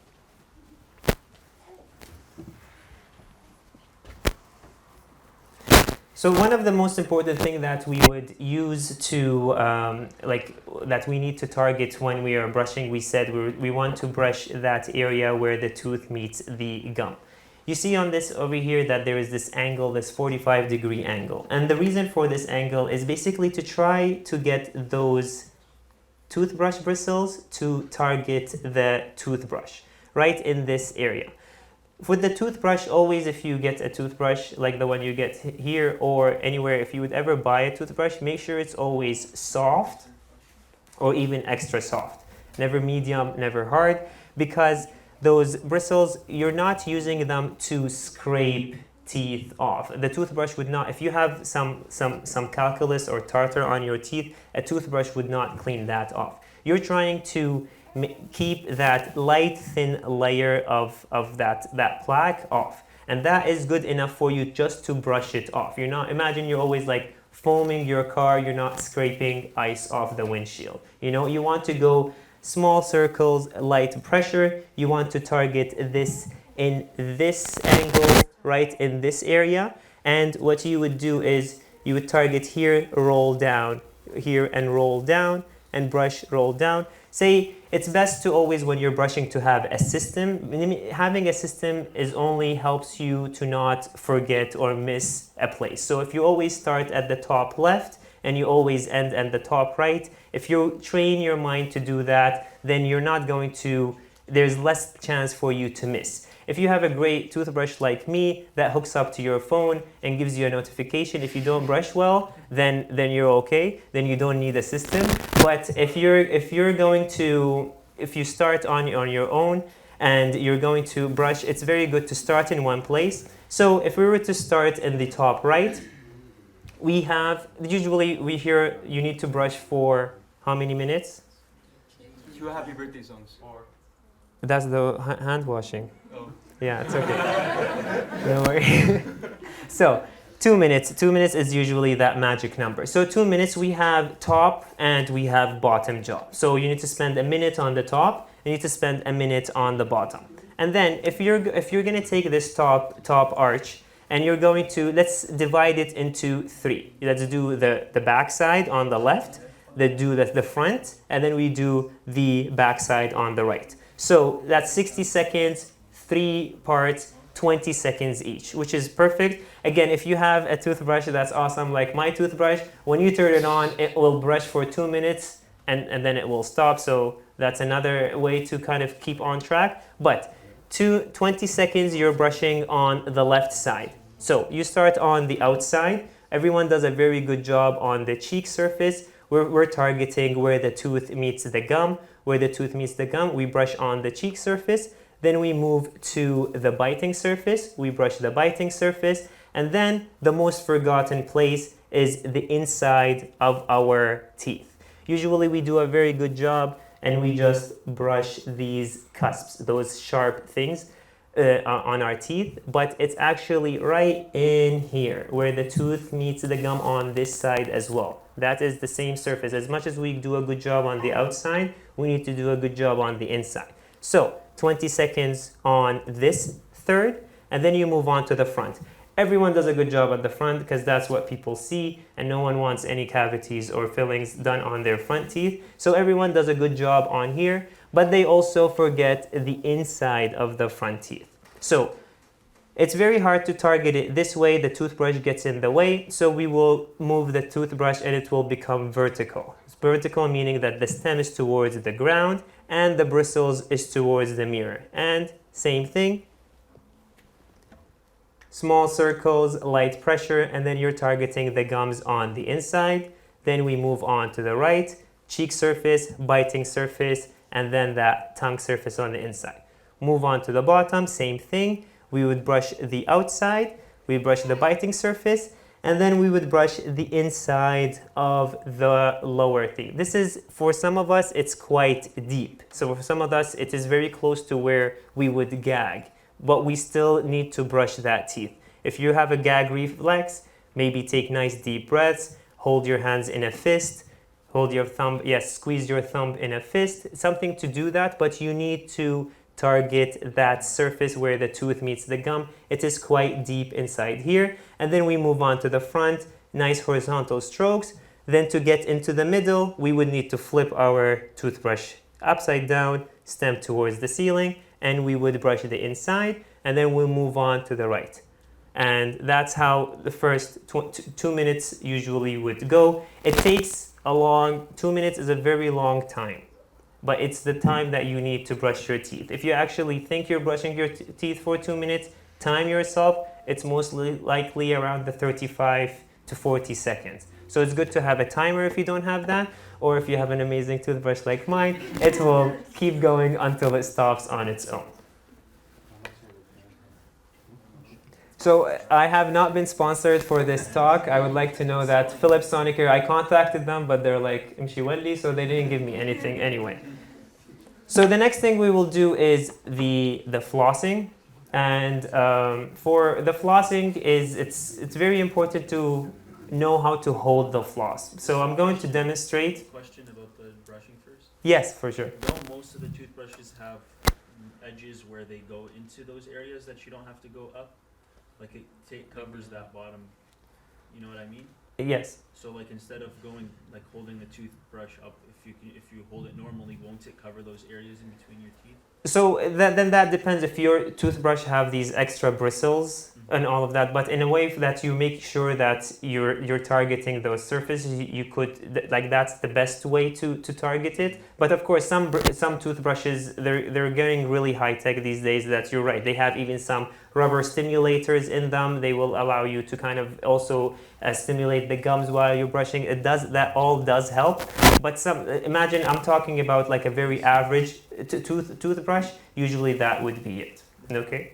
So one of the most important things that we would use to, that we need to target when we are brushing, we said we want to brush that area where the tooth meets the gum. You see on this over here that there is this angle, this 45-degree angle. And the reason for this angle is basically to try to get those toothbrush bristles to target the toothbrush, right in this area. With the toothbrush, always if you get a toothbrush like the one you get here or anywhere, if you would ever buy a toothbrush, make sure it's always soft or even extra soft. Never medium, never hard, because those bristles, you're not using them to scrape teeth off. The toothbrush would not, if you have some calculus or tartar on your teeth, a toothbrush would not clean that off. You're trying to keep that light thin layer of that plaque off, and that is good enough for you just to brush it off. You're not, imagine you're always like foaming your car, you're not scraping ice off the windshield. You know, you want to go small circles, light pressure. You want to target this in this angle, right in this area, and what you would do is you would target here, roll down, here and roll down, and brush, roll down. Say it's best to always, when you're brushing, to have a system. Having a system is only helps you to not forget or miss a place. So if you always start at the top left and you always end at the top right, if you train your mind to do that, then you're not going to, there's less chance for you to miss. If you have a great toothbrush like me that hooks up to your phone and gives you a notification, if you don't brush well, then you're okay. Then you don't need a system. But if you start on your own and you're going to brush, it's very good to start in one place. So if we were to start in the top right, usually we hear you need to brush for how many minutes? 2 happy birthday songs. That's the hand washing. Oh. Yeah, it's okay. Don't worry. So 2 minutes. 2 minutes is usually that magic number. So 2 minutes, we have top and we have bottom jaw. So you need to spend a minute on the top. You need to spend a minute on the bottom. And then if you're going to take this top arch and you're going to, let's divide it into 3. Let's do the back side on the left, then do the front, and then we do the back side on the right. So that's 60 seconds, 3 parts, 20 seconds each, which is perfect. Again, if you have a toothbrush, that's awesome. Like my toothbrush, when you turn it on, it will brush for 2 minutes and then it will stop. So that's another way to kind of keep on track. But 20 seconds, you're brushing on the left side. So you start on the outside. Everyone does a very good job on the cheek surface. We're targeting where the tooth meets the gum. Where the tooth meets the gum, we brush on the cheek surface. Then we move to the biting surface. We brush the biting surface. And then the most forgotten place is the inside of our teeth. Usually we do a very good job and we just brush these cusps, those sharp things on our teeth. But it's actually right in here where the tooth meets the gum on this side as well. That is the same surface. As much as we do a good job on the outside, we need to do a good job on the inside. So 20 seconds on this third, and then you move on to the front. Everyone does a good job at the front because that's what people see, and no one wants any cavities or fillings done on their front teeth. So everyone does a good job on here, but they also forget the inside of the front teeth. So it's very hard to target it this way. The toothbrush gets in the way, so we will move the toothbrush and it will become vertical. It's vertical meaning that the stem is towards the ground and the bristles is towards the mirror. And same thing, small circles, light pressure, and then you're targeting the gums on the inside. Then we move on to the right, cheek surface, biting surface, and then that tongue surface on the inside. Move on to the bottom, same thing. We would brush the outside, we brush the biting surface, and then we would brush the inside of the lower teeth. This is, for some of us, it's quite deep. So for some of us, it is very close to where we would gag, but we still need to brush that teeth. If you have a gag reflex, maybe take nice deep breaths, hold your hands in a fist, hold your thumb, yes, squeeze your thumb in a fist, something to do that, but you need to target that surface where the tooth meets the gum. It is quite deep inside here. And then we move on to the front, nice horizontal strokes. Then to get into the middle, we would need to flip our toothbrush upside down, stem towards the ceiling, and we would brush the inside, and then we'll move on to the right. And that's how the first 2 minutes usually would go. It takes a long, 2 minutes is a very long time, but it's the time that you need to brush your teeth. If you actually think you're brushing your teeth for 2 minutes, time yourself, it's mostly likely around the 35 to 40 seconds. So it's good to have a timer if you don't have that, or if you have an amazing toothbrush like mine, it will keep going until it stops on its own. So I have not been sponsored for this talk. I would like to know that Philips Sonicare, I contacted them, but they're like, imshi walli, so they didn't give me anything anyway. So the next thing we will do is the flossing. And for the flossing, it's very important to know how to hold the floss. So I'm going to demonstrate. Question about the brushing first. Yes, for sure. Don't most of the toothbrushes have edges where they go into those areas that you don't have to go up? Like it covers that bottom, you know what I mean? Yes. So like instead of going, like holding the toothbrush up, if you hold it normally, won't it cover those areas in between your teeth? So then that depends if your toothbrush have these extra bristles and all of that, but in a way that you make sure that you're targeting those surfaces, you could, like that's the best way to target it. But of course, some toothbrushes, they're getting really high tech these days that you're right. They have even some rubber stimulators in them. They will allow you to kind of also stimulate the gums while you're brushing. That all does help. But imagine I'm talking about like a very average toothbrush. Usually that would be it. Okay?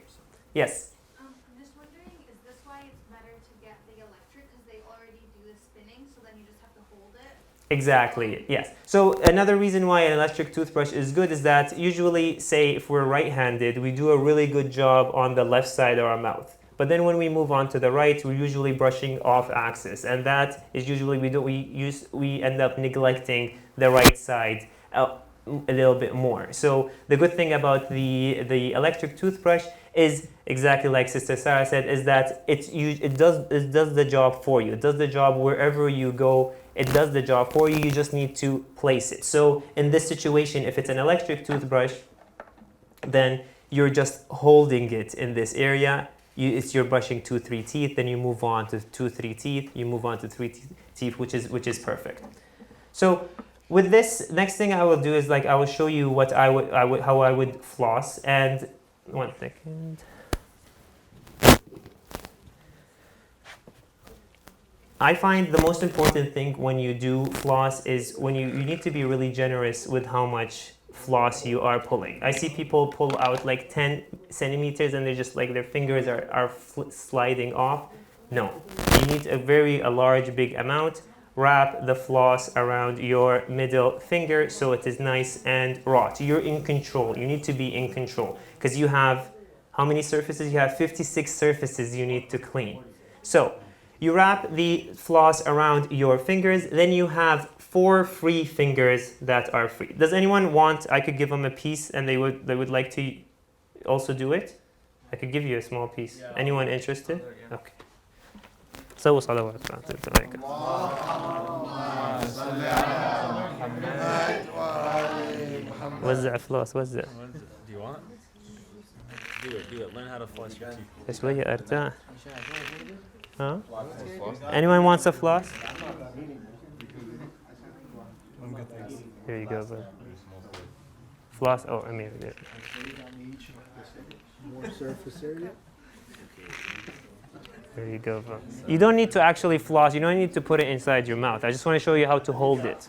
Yes. I'm just wondering, is this why it's better to get the electric, because they already do the spinning, so then you just have to hold it? Exactly, yes. So another reason why an electric toothbrush is good is that usually, say if we're right-handed, we do a really good job on the left side of our mouth. But then when we move on to the right, we're usually brushing off axis, and that is usually we end up neglecting the right side a little bit more. So the good thing about the electric toothbrush is exactly like Sister Sarah said, is that it does the job for you. It does the job wherever you go. It does the job for you. You just need to place it. So in this situation, if it's an electric toothbrush, then you're just holding it in this area. You're brushing 2-3 teeth, then you move on to 2-3 teeth, you move on to 3 teeth, which is perfect. So with this, next thing I will do is I will show you what how I would floss. And 1 second. I find the most important thing when you do floss is when you need to be really generous with how much floss you are pulling. I see people pull out like 10 centimeters and they're just like their fingers are sliding off. No, you need a large big amount. Wrap the floss around your middle finger so it is nice and raw. You're in control. You need to be in control because you have, how many surfaces? You have 56 surfaces you need to clean. So you wrap the floss around your fingers, then you have 4 free fingers that are free. Does anyone want, I could give them a piece and they would like to also do it? I could give you a small piece. Yeah. Anyone interested? Okay. So صلوات وزع فلوس وزع. Do you want? Do it. Learn how to floss your teeth. شوية ارتاح. Huh? Anyone wants a floss? I'm good, thanks. Here you go, bud. Floss. Oh, I mean, More surface area. there you go. You don't need to actually floss. You don't need to put it inside your mouth. I just want to show you how to hold it.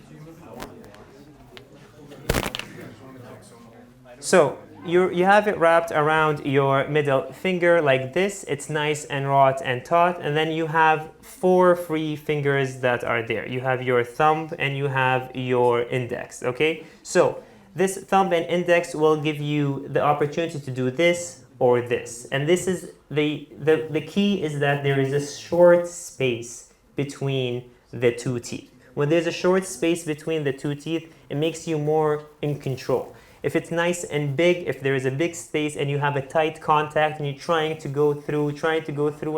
So you have it wrapped around your middle finger like this. It's nice and taut and taut. And then you have 4 free fingers that are there. You have your thumb and you have your index, okay? So this thumb and index will give you the opportunity to do this or this. And this is the key is that there is a short space between the 2 teeth. When there's a short space between the 2 teeth, it makes you more in control. If it's nice and big, if there is a big space and you have a tight contact and you're trying to go through,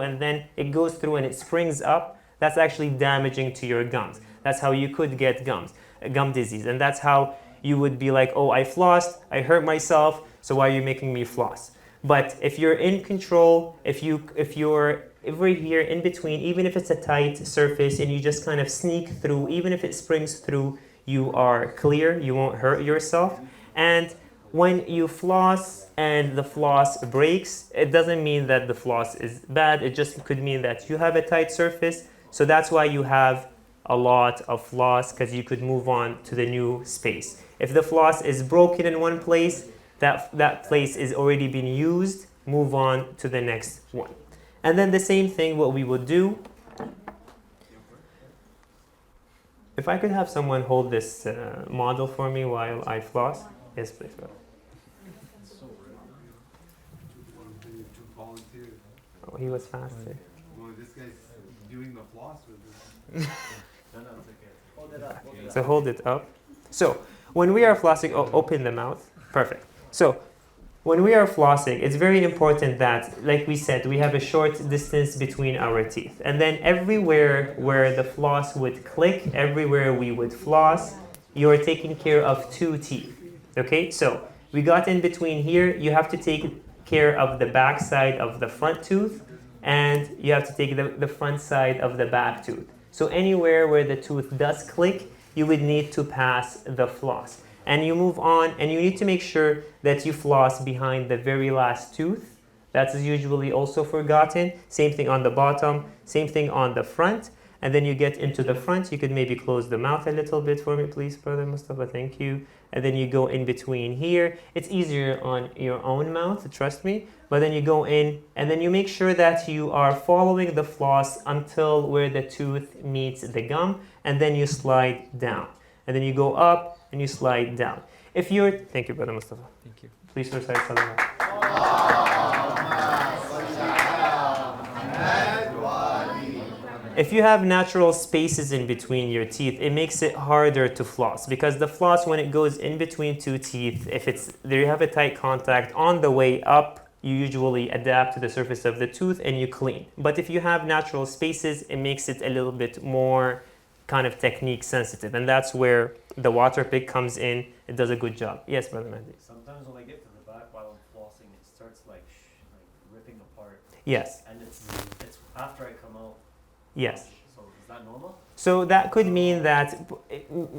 and then it goes through and it springs up, that's actually damaging to your gums. That's how you could get gum disease. And that's how you would be like, oh, I flossed, I hurt myself, so why are you making me floss? But if you're in control, if you're over here in between, even if it's a tight surface and you just kind of sneak through, even if it springs through, you are clear, you won't hurt yourself. And when you floss and the floss breaks, it doesn't mean that the floss is bad. It just could mean that you have a tight surface. So that's why you have a lot of floss, because you could move on to the new space. If the floss is broken in one place, that place is already been used, move on to the next one. And then the same thing, what we would do, if I could have someone hold this model for me while I floss. Yes, please, bro. Oh, he was faster. Well, this guy's doing the floss with this. No, it's okay. Hold it up. So hold it up. So when we are flossing, open the mouth. Perfect. So when we are flossing, it's very important that, like we said, we have a short distance between our teeth. And then everywhere where the floss would click, everywhere we would floss, you're taking care of 2 teeth. Okay, so we got in between here. You have to take care of the back side of the front tooth, and you have to take the front side of the back tooth. So anywhere where the tooth does click, you would need to pass the floss. And you move on, and you need to make sure that you floss behind the very last tooth. That's usually also forgotten. Same thing on the bottom, same thing on the front. And then you get into the front. You could maybe close the mouth a little bit for me, please, Brother Mustafa. Thank you. And then you go in between here. It's easier on your own mouth, trust me. But then you go in, and then you make sure that you are following the floss until where the tooth meets the gum, and then you slide down. And then you go up, and you slide down. If you're... Thank you, Brother Mustafa. Thank you. Please recite Salah. If you have natural spaces in between your teeth, it makes it harder to floss, because the floss, when it goes in between 2 teeth, if it's there you have a tight contact on the way up, you usually adapt to the surface of the tooth and you clean. But if you have natural spaces, it makes it a little bit more kind of technique sensitive, and that's where the water pick comes in. It does a good job. Yes, Brother Mahdi. Sometimes when I get to the back while I'm flossing, it starts like ripping apart. Yes. And it's after I come out. Yes. So is that normal? So that could mean that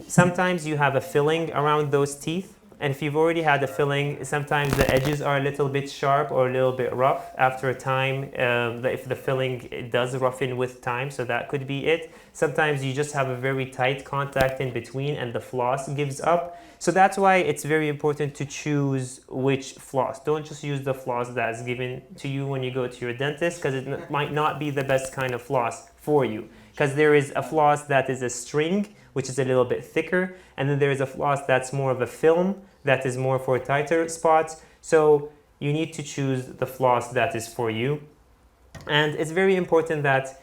sometimes you have a filling around those teeth. And if you've already had a filling, sometimes the edges are a little bit sharp or a little bit rough. After a time, if the filling does roughen with time, so that could be it. Sometimes you just have a very tight contact in between and the floss gives up. So that's why it's very important to choose which floss. Don't just use the floss that's given to you when you go to your dentist, because it might not be the best kind of floss for you. Because there is a floss that is a string, which is a little bit thicker, and then there is a floss that's more of a film, that is more for tighter spots. So you need to choose the floss that is for you. And it's very important that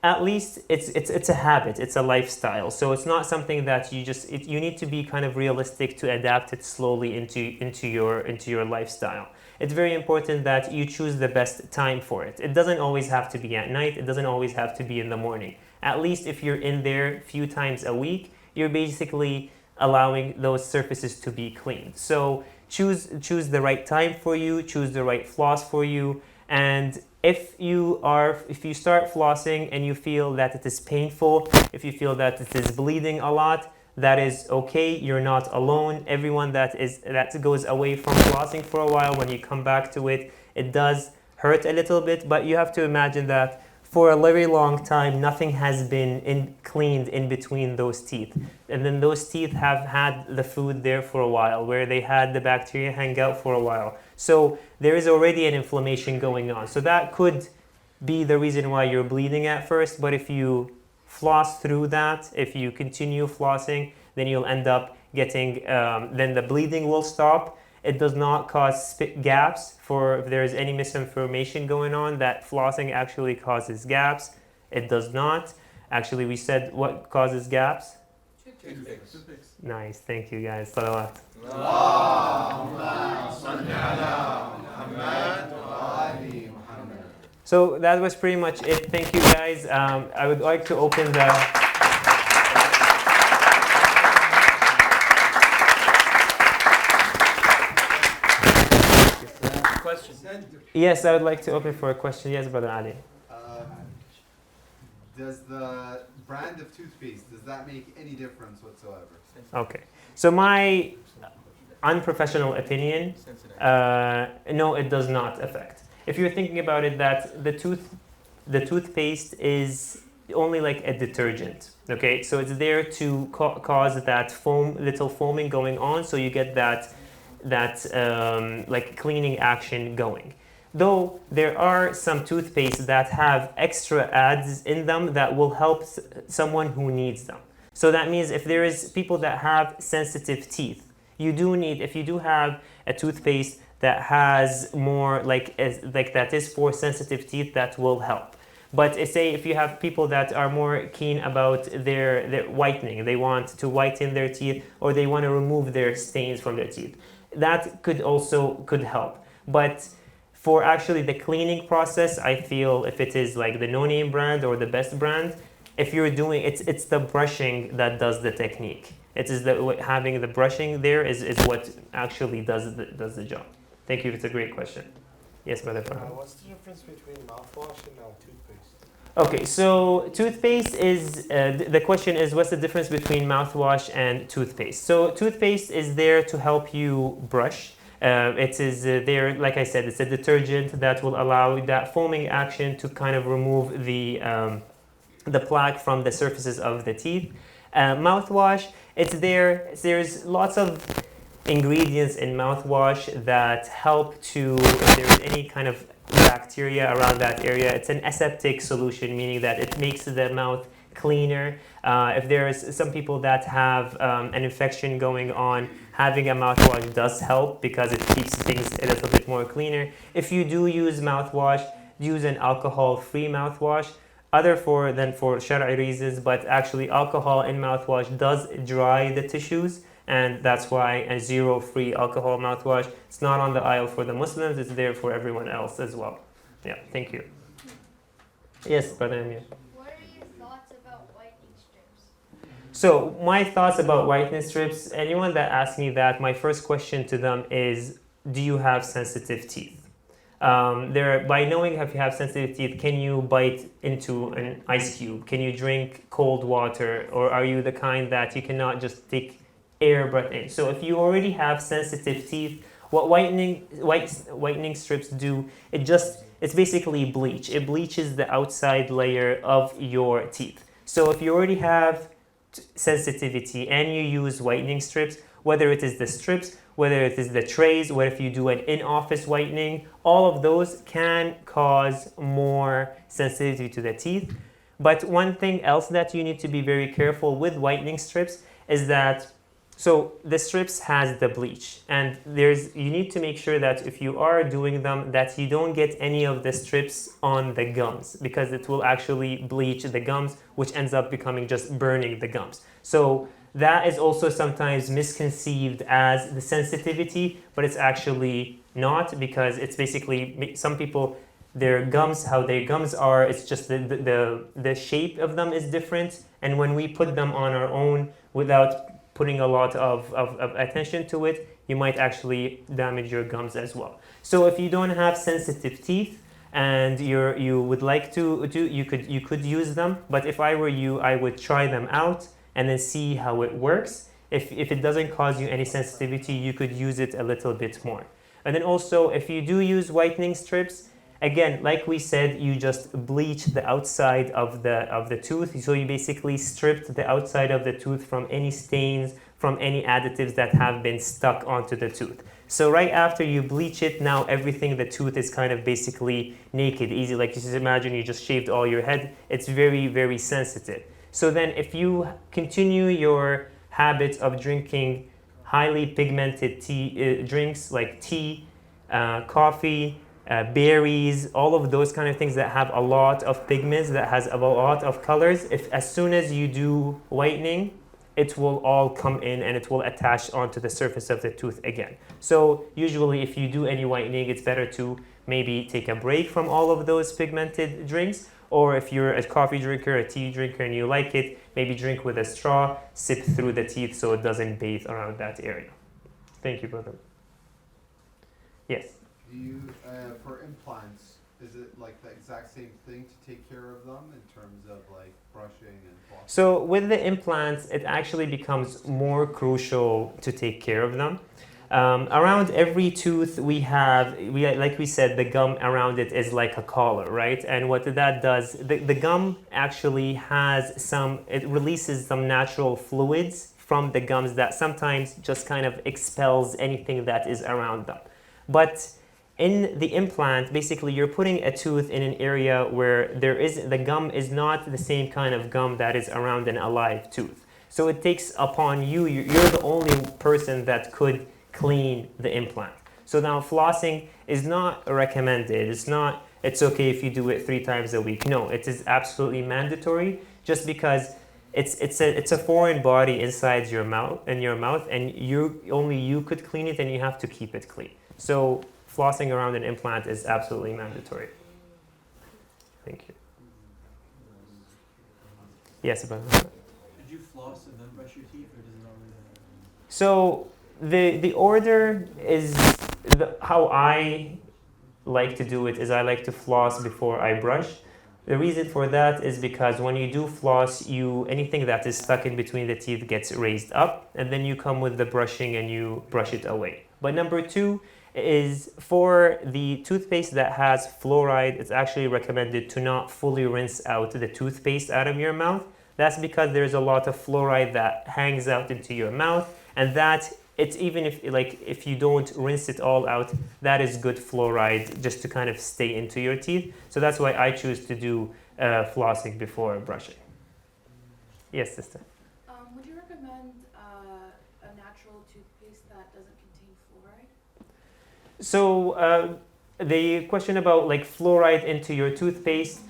at least it's a habit, it's a lifestyle. So it's not something that you need to be kind of realistic to adapt it slowly into your lifestyle. It's very important that you choose the best time for it. It doesn't always have to be at night, it doesn't always have to be in the morning. At least if you're in there a few times a week, you're basically allowing those surfaces to be cleaned. So choose the right time for you, choose the right floss for you, and if you start flossing and you feel that it is painful, if you feel that it is bleeding a lot, that is okay. You're not alone. Everyone that goes away from flossing for a while, when you come back to it, it does hurt a little bit, but you have to imagine that for a very long time, nothing has been cleaned in between those teeth. And then those teeth have had the food there for a while, where they had the bacteria hang out for a while. So there is already an inflammation going on. So that could be the reason why you're bleeding at first, but if you floss through that, if you continue flossing, then you'll end up getting, then the bleeding will stop. It does not cause gaps. If there's any misinformation going on that flossing actually causes gaps, it does not. Actually, we said what causes gaps? Toothpicks. Nice, thank you guys. Salawat. So that was pretty much it. Thank you guys. I would like to open the... Yes, I would like to open for a question. Yes, Brother Ali. Does the brand of toothpaste, does that make any difference whatsoever? Okay. So my unprofessional opinion, no, it does not affect. If you're thinking about it, that the toothpaste is only like a detergent. Okay, so it's there to cause that little foaming going on, so you get that like cleaning action going. Though there are some toothpaste that have extra adds in them that will help someone who needs them. So that means if there is people that have sensitive teeth, if you do have a toothpaste that has more like that is for sensitive teeth, that will help. But say if you have people that are more keen about their whitening, they want to whiten their teeth, or they want to remove their stains from their teeth, that could help. But for actually the cleaning process, I feel if it is like the no-name brand or the best brand, if you're doing it's the brushing that does the technique. It is having the brushing there is what actually does the job. Thank you. It's a great question. Yes, Brother Farhan. What's the difference between mouthwash and toothpaste? Okay, so toothpaste is, the question is, what's the difference between mouthwash and toothpaste? So toothpaste is there to help you brush. It is there, like I said, it's a detergent that will allow that foaming action to kind of remove the plaque from the surfaces of the teeth. Mouthwash, it's there. There's lots of ingredients in mouthwash that help to, if there's any kind of bacteria around that area, it's an aseptic solution, meaning that it makes the mouth cleaner. If there's some people that have an infection going on, having a mouthwash does help because it keeps things a little bit more cleaner. If you do use mouthwash, use an alcohol-free mouthwash, other than for shari'i reasons, but actually alcohol in mouthwash does dry the tissues, and that's why a zero-free alcohol mouthwash, it's not on the aisle for the Muslims, it's there for everyone else as well. Yeah, thank you. Yes, Brother Amir. What are your thoughts about whitening strips? So my thoughts about whitening strips, anyone that asks me that, my first question to them is, do you have sensitive teeth? By knowing if you have sensitive teeth, can you bite into an ice cube? Can you drink cold water? Or are you the kind that you cannot just take air breath in? So if you already have sensitive teeth, what whitening strips do, it's basically bleach. It bleaches the outside layer of your teeth. So if you already have sensitivity and you use whitening strips, whether it is the strips, whether it is the trays, what if you do an in-office whitening, all of those can cause more sensitivity to the teeth. But one thing else that you need to be very careful with whitening strips is that, so the strips has the bleach, and you need to make sure that if you are doing them, that you don't get any of the strips on the gums, because it will actually bleach the gums, which ends up becoming just burning the gums. So that is also sometimes misconceived as the sensitivity, but it's actually not, because it's basically some people, their gums, how their gums are, it's just the shape of them is different, and when we put them on our own without putting a lot of attention to it, you might actually damage your gums as well. So if you don't have sensitive teeth and you would like to do, you could use them, but if I were you, I would try them out and then see how it works. If it doesn't cause you any sensitivity, you could use it a little bit more. And then also, if you do use whitening strips, again, like we said, you just bleach the outside of the tooth. So you basically stripped the outside of the tooth from any stains, from any additives that have been stuck onto the tooth. So right after you bleach it, now everything, the tooth is kind of basically naked, easy. Like you just imagine you just shaved all your head. It's very, very sensitive. So then if you continue your habit of drinking highly pigmented tea, drinks like tea, coffee, berries, all of those kind of things that have a lot of pigments, that has a lot of colors, if as soon as you do whitening, it will all come in and it will attach onto the surface of the tooth again. So usually if you do any whitening, it's better to maybe take a break from all of those pigmented drinks, or if you're a coffee drinker, a tea drinker, and you like it, maybe drink with a straw, sip through the teeth so it doesn't bathe around that area. Thank you, brother. Yes? Do you, for implants, is it like the exact same thing to take care of them in terms of like brushing and flossing? So with the implants, it actually becomes more crucial to take care of them. Around every tooth like we said, the gum around it is like a collar, right? And what that does, the gum actually has it releases some natural fluids from the gums that sometimes just kind of expels anything that is around them. But in the implant, basically you're putting a tooth in an area where the gum is not the same kind of gum that is around an alive tooth. So it takes upon you're the only person that could clean the implant. So now flossing is not recommended. It's okay if you do it 3 times a week. No, it is absolutely mandatory, just because it's a foreign body inside your mouth, and only you could clean it, and you have to keep it clean. So flossing around an implant is absolutely mandatory. Thank you. Yes, about that. Did you floss and then brush your teeth, or does it not really matter? So the order is how I like to do it is I like to floss before I brush. The reason for that is because when you do floss, anything that is stuck in between the teeth gets raised up, and then you come with the brushing and you brush it away. But number 2 is for the toothpaste that has fluoride, it's actually recommended to not fully rinse out the toothpaste out of your mouth. That's because there's a lot of fluoride that hangs out into your mouth, and that it's even if you don't rinse it all out, that is good fluoride just to kind of stay into your teeth. So that's why I choose to do flossing before brushing. Yes, sister. Would you recommend a natural toothpaste that doesn't contain fluoride? So the question about like fluoride into your toothpaste.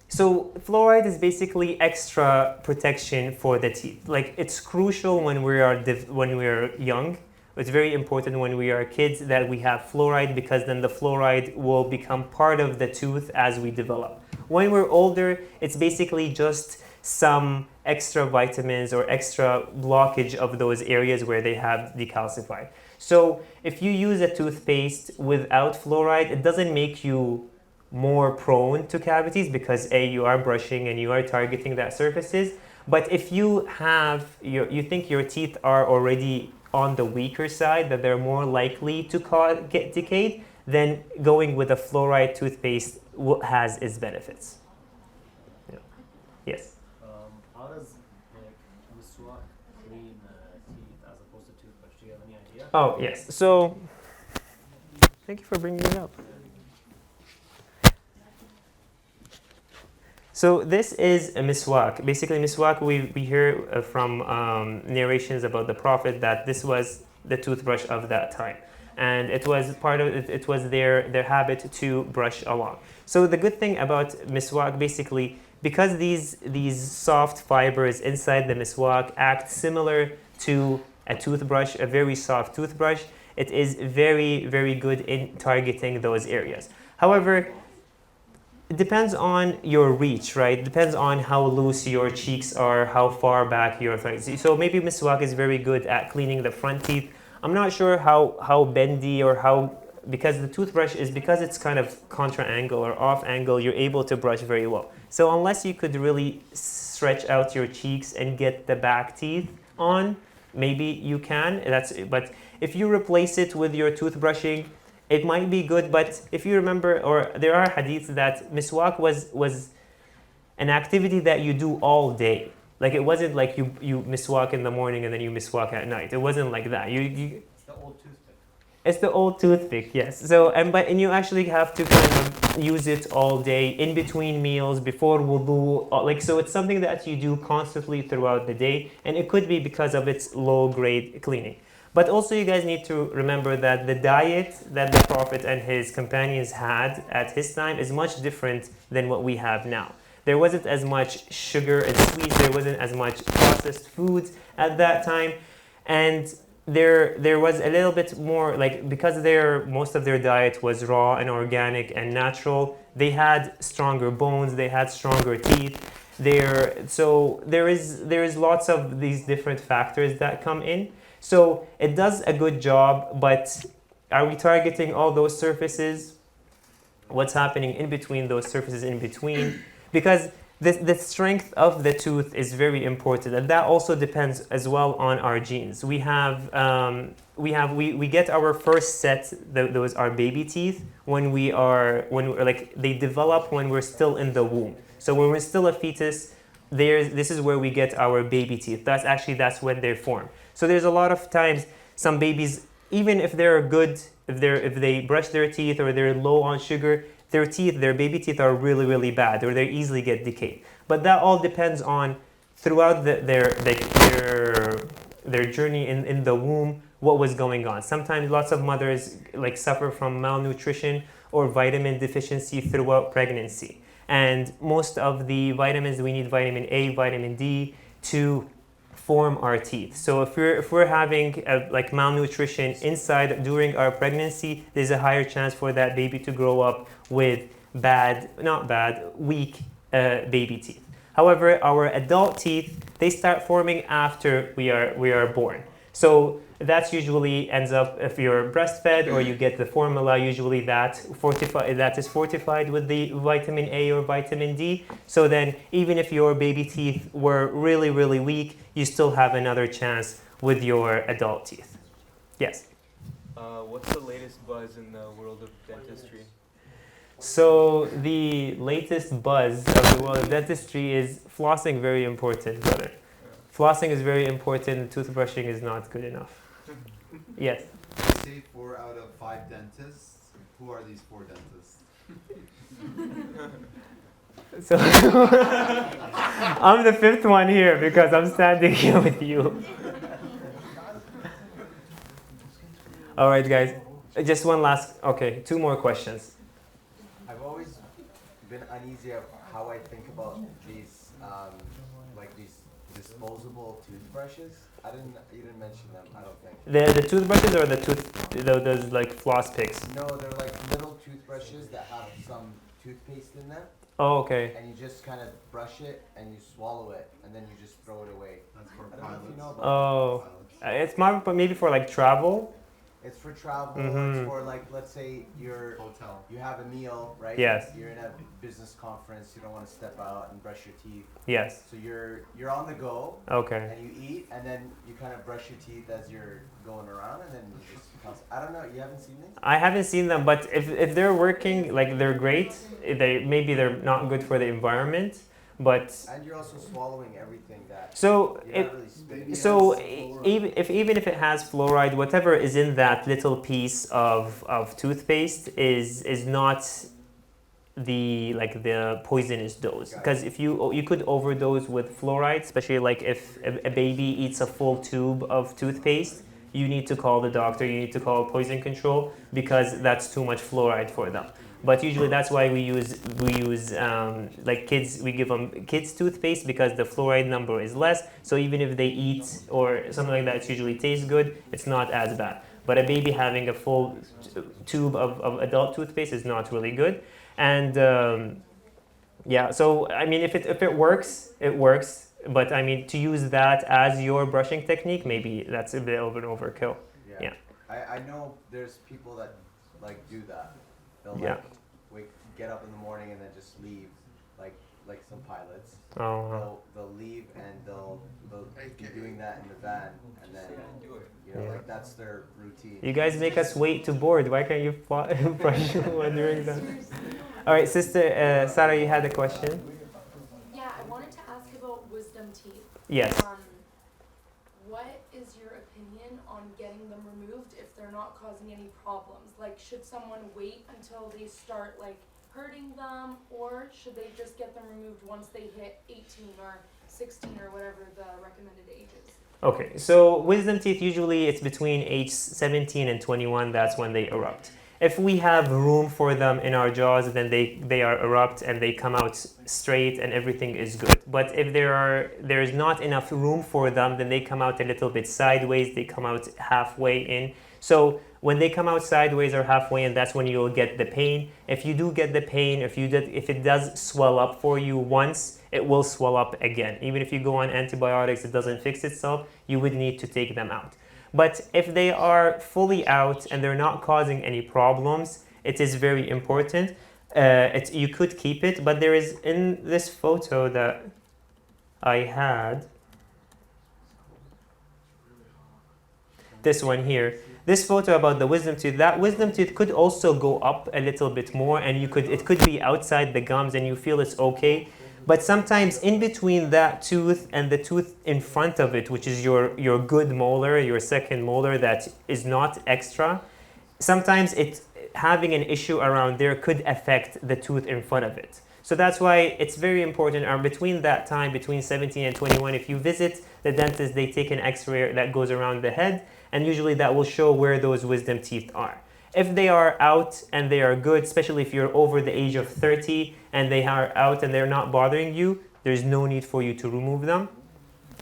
So fluoride is basically extra protection for the teeth. Like it's crucial when we are young. It's very important when we are kids that we have fluoride, because then the fluoride will become part of the tooth as we develop. When we're older, it's basically just some extra vitamins or extra blockage of those areas where they have decalcified. So if you use a toothpaste without fluoride, it doesn't make you more prone to cavities, because you are brushing and you are targeting that surfaces. But if you think your teeth are already on the weaker side, that they're more likely to get decayed, then going with a fluoride toothpaste has its benefits. Yeah. Yes. How does Mouthwash clean teeth as opposed to toothbrush? Do you have any idea? Oh yes. So thank you for bringing it up. So this is a miswak. Basically, miswak, we hear from narrations about the Prophet that this was the toothbrush of that time. And it was part of it was their habit to brush along. So the good thing about miswak, basically, because these soft fibers inside the miswak act similar to a toothbrush, a very soft toothbrush, it is very, very good in targeting those areas. However, it depends on your reach, right? It depends on how loose your cheeks are, how far back your throat. So maybe miswak is very good at cleaning the front teeth. I'm not sure how bendy or how because the toothbrush is, because it's kind of contra angle or off angle, you're able to brush very well. So unless you could really stretch out your cheeks and get the back teeth on, maybe you can. But if you replace it with your toothbrushing, it might be good. But if you remember, or there are hadiths that miswak was an activity that you do all day. Like it wasn't like you miswak in the morning and then you miswak at night. It wasn't like that. It's the old toothpick. It's the old toothpick, yes. So and you actually have to kind of use it all day, in between meals, before wudu. Like, so it's something that you do constantly throughout the day, and it could be because of its low grade cleaning. But also you guys need to remember that the diet that the Prophet and his companions had at his time is much different than what we have now. There wasn't as much sugar and sweets, there wasn't as much processed foods at that time, and there was a little bit more, like, because most of their diet was raw and organic and natural, they had stronger bones, they had stronger teeth. So there is lots of these different factors that come in. So it does a good job, but are we targeting all those surfaces? What's happening in between those surfaces in between? Because the strength of the tooth is very important, and that also depends as well on our genes. We get our first set, those are baby teeth, when they develop when we're still in the womb. So when we're still a fetus, this is where we get our baby teeth. That's when they form. So there's a lot of times some babies, even if they're good, if they brush their teeth or they're low on sugar, their baby teeth are really, really bad, or they easily get decayed. But that all depends on, throughout their journey in the womb, what was going on. Sometimes lots of mothers suffer from malnutrition or vitamin deficiency throughout pregnancy. And most of the vitamins, we need vitamin A, vitamin D to form our teeth. So if we're having malnutrition during our pregnancy, there's a higher chance for that baby to grow up with weak baby teeth. However, our adult teeth, they start forming after we are born. So that usually ends up, if you're breastfed or you get the formula, usually that is fortified with the vitamin A or vitamin D. So then even if your baby teeth were really, really weak, you still have another chance with your adult teeth. Yes? What's the latest buzz in the world of dentistry? So the latest buzz of the world of dentistry is flossing very important, brother. Flossing is very important, toothbrushing is not good enough. Yes? Say 4 out of 5 dentists. Who are these 4 dentists? So I'm the 5th one here because I'm standing here with you. All right, guys. Just one last, 2 more questions. I've always been uneasy of how I think about these, these disposable toothbrushes. You didn't mention them, I don't think. The toothbrushes or those floss picks? No, they're like little toothbrushes that have some toothpaste in them. Oh, okay. And you just kind of brush it and you swallow it and then you just throw it away. That's for I don't know if you know about Oh, it's maybe for travel. It's for travel. Mm-hmm. It's for let's say hotel. You have a meal, right? Yes. You're in a business conference. You don't want to step out and brush your teeth. Yes. So you're on the go. Okay. And you eat, and then you kind of brush your teeth as you're going around, and then you just. I don't know. You haven't seen these? I haven't seen them, but if they're working, they're great. Maybe they're not good for the environment. But and you're also swallowing everything that. So even if it has fluoride, whatever is in that little piece of toothpaste is not the poisonous dose. Because if you could overdose with fluoride, especially if a baby eats a full tube of toothpaste, you need to call the doctor. You need to call poison control because that's too much fluoride for them. But usually that's why we use kids. We give them kids toothpaste because the fluoride number is less. So even if they eat or something like that, it usually tastes good. It's not as bad. But a baby having a full tube of adult toothpaste is not really good. And so I mean, if it works, it works. But I mean, to use that as your brushing technique, maybe that's a bit of an overkill. Yeah. I know there's people that like do that. They'll Yeah. like get up in the morning and then just leave, like some pilots. Oh. They'll leave and they'll be doing that in the van, and then you know Yeah. like that's their routine. You guys make us wait to board. Why can't you brush when during that? All right, Sister Sarah, you had a question? Yeah, I wanted to ask about wisdom teeth. Yes. What is your opinion on getting them removed if they're not causing any problems? Like, should someone wait until they start like hurting them, or should they just get them removed once they hit 18 or 16 or whatever the recommended age is? Okay, so wisdom teeth, usually it's between age 17 and 21, that's when they erupt. If we have room for them in our jaws, then they are erupt and they come out straight and everything is good. But if there is not enough room for them, then they come out a little bit sideways, they come out halfway in. So when they come out sideways or halfway in, that's when you'll get the pain. If you do get the pain, if it does swell up for you once, it will swell up again. Even if you go on antibiotics, it doesn't fix itself, you would need to take them out. But if they are fully out and they're not causing any problems, it is very important. You could keep it, but there is in this photo that I had, this one here, this photo about the wisdom tooth, that wisdom tooth could also go up a little bit more, and it could be outside the gums and you feel it's okay. But sometimes in between that tooth and the tooth in front of it, which is your good molar, your second molar that is not extra, sometimes having an issue around there could affect the tooth in front of it. So that's why it's very important, between that time, between 17 and 21, if you visit the dentist, they take an x-ray that goes around the head, and usually that will show where those wisdom teeth are. If they are out and they are good, especially if you're over the age of 30 and they are out and they're not bothering you, there's no need for you to remove them.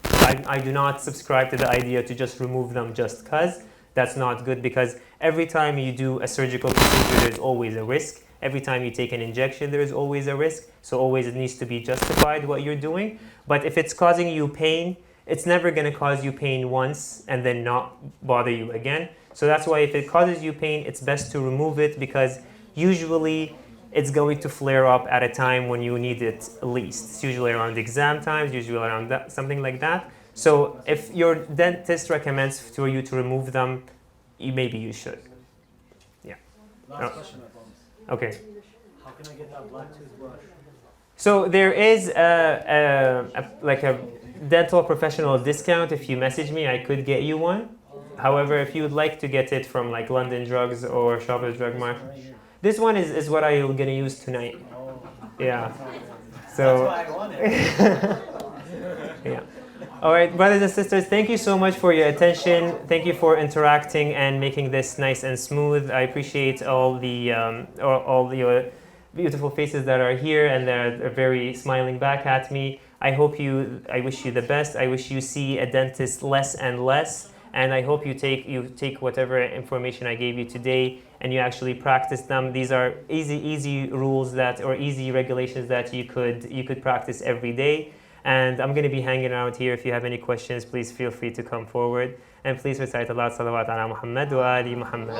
I do not subscribe to the idea to just remove them just because. That's not good, because every time you do a surgical procedure, there's always a risk. Every time you take an injection, there's always a risk. So always it needs to be justified what you're doing. But if it's causing you pain, it's never going to cause you pain once and then not bother you again. So that's why if it causes you pain, it's best to remove it, because usually it's going to flare up at a time when you need it least. It's usually around exam times, usually around something like that. So if your dentist recommends for you to remove them, maybe you should. Yeah. Last question. Okay. How can I get that black toothbrush? So there is like a dental professional discount. If you message me, I could get you one. However, if you would like to get it from like London Drugs or Shoppers Drug Mart, this one is what I'm gonna use tonight. Yeah. So. That's why I want it. Yeah. All right, brothers and sisters, thank you so much for your attention. Thank you for interacting and making this nice and smooth. I appreciate all the beautiful faces that are here and that are very smiling back at me. I wish you the best. I wish you see a dentist less and less. And I hope you take whatever information I gave you today and you actually practice them. These are easy rules or easy regulations that you could practice every day. And I'm going to be hanging around here. If you have any questions, please feel free to come forward. And please recite a lot salawat ala Muhammad wa ali Muhammad.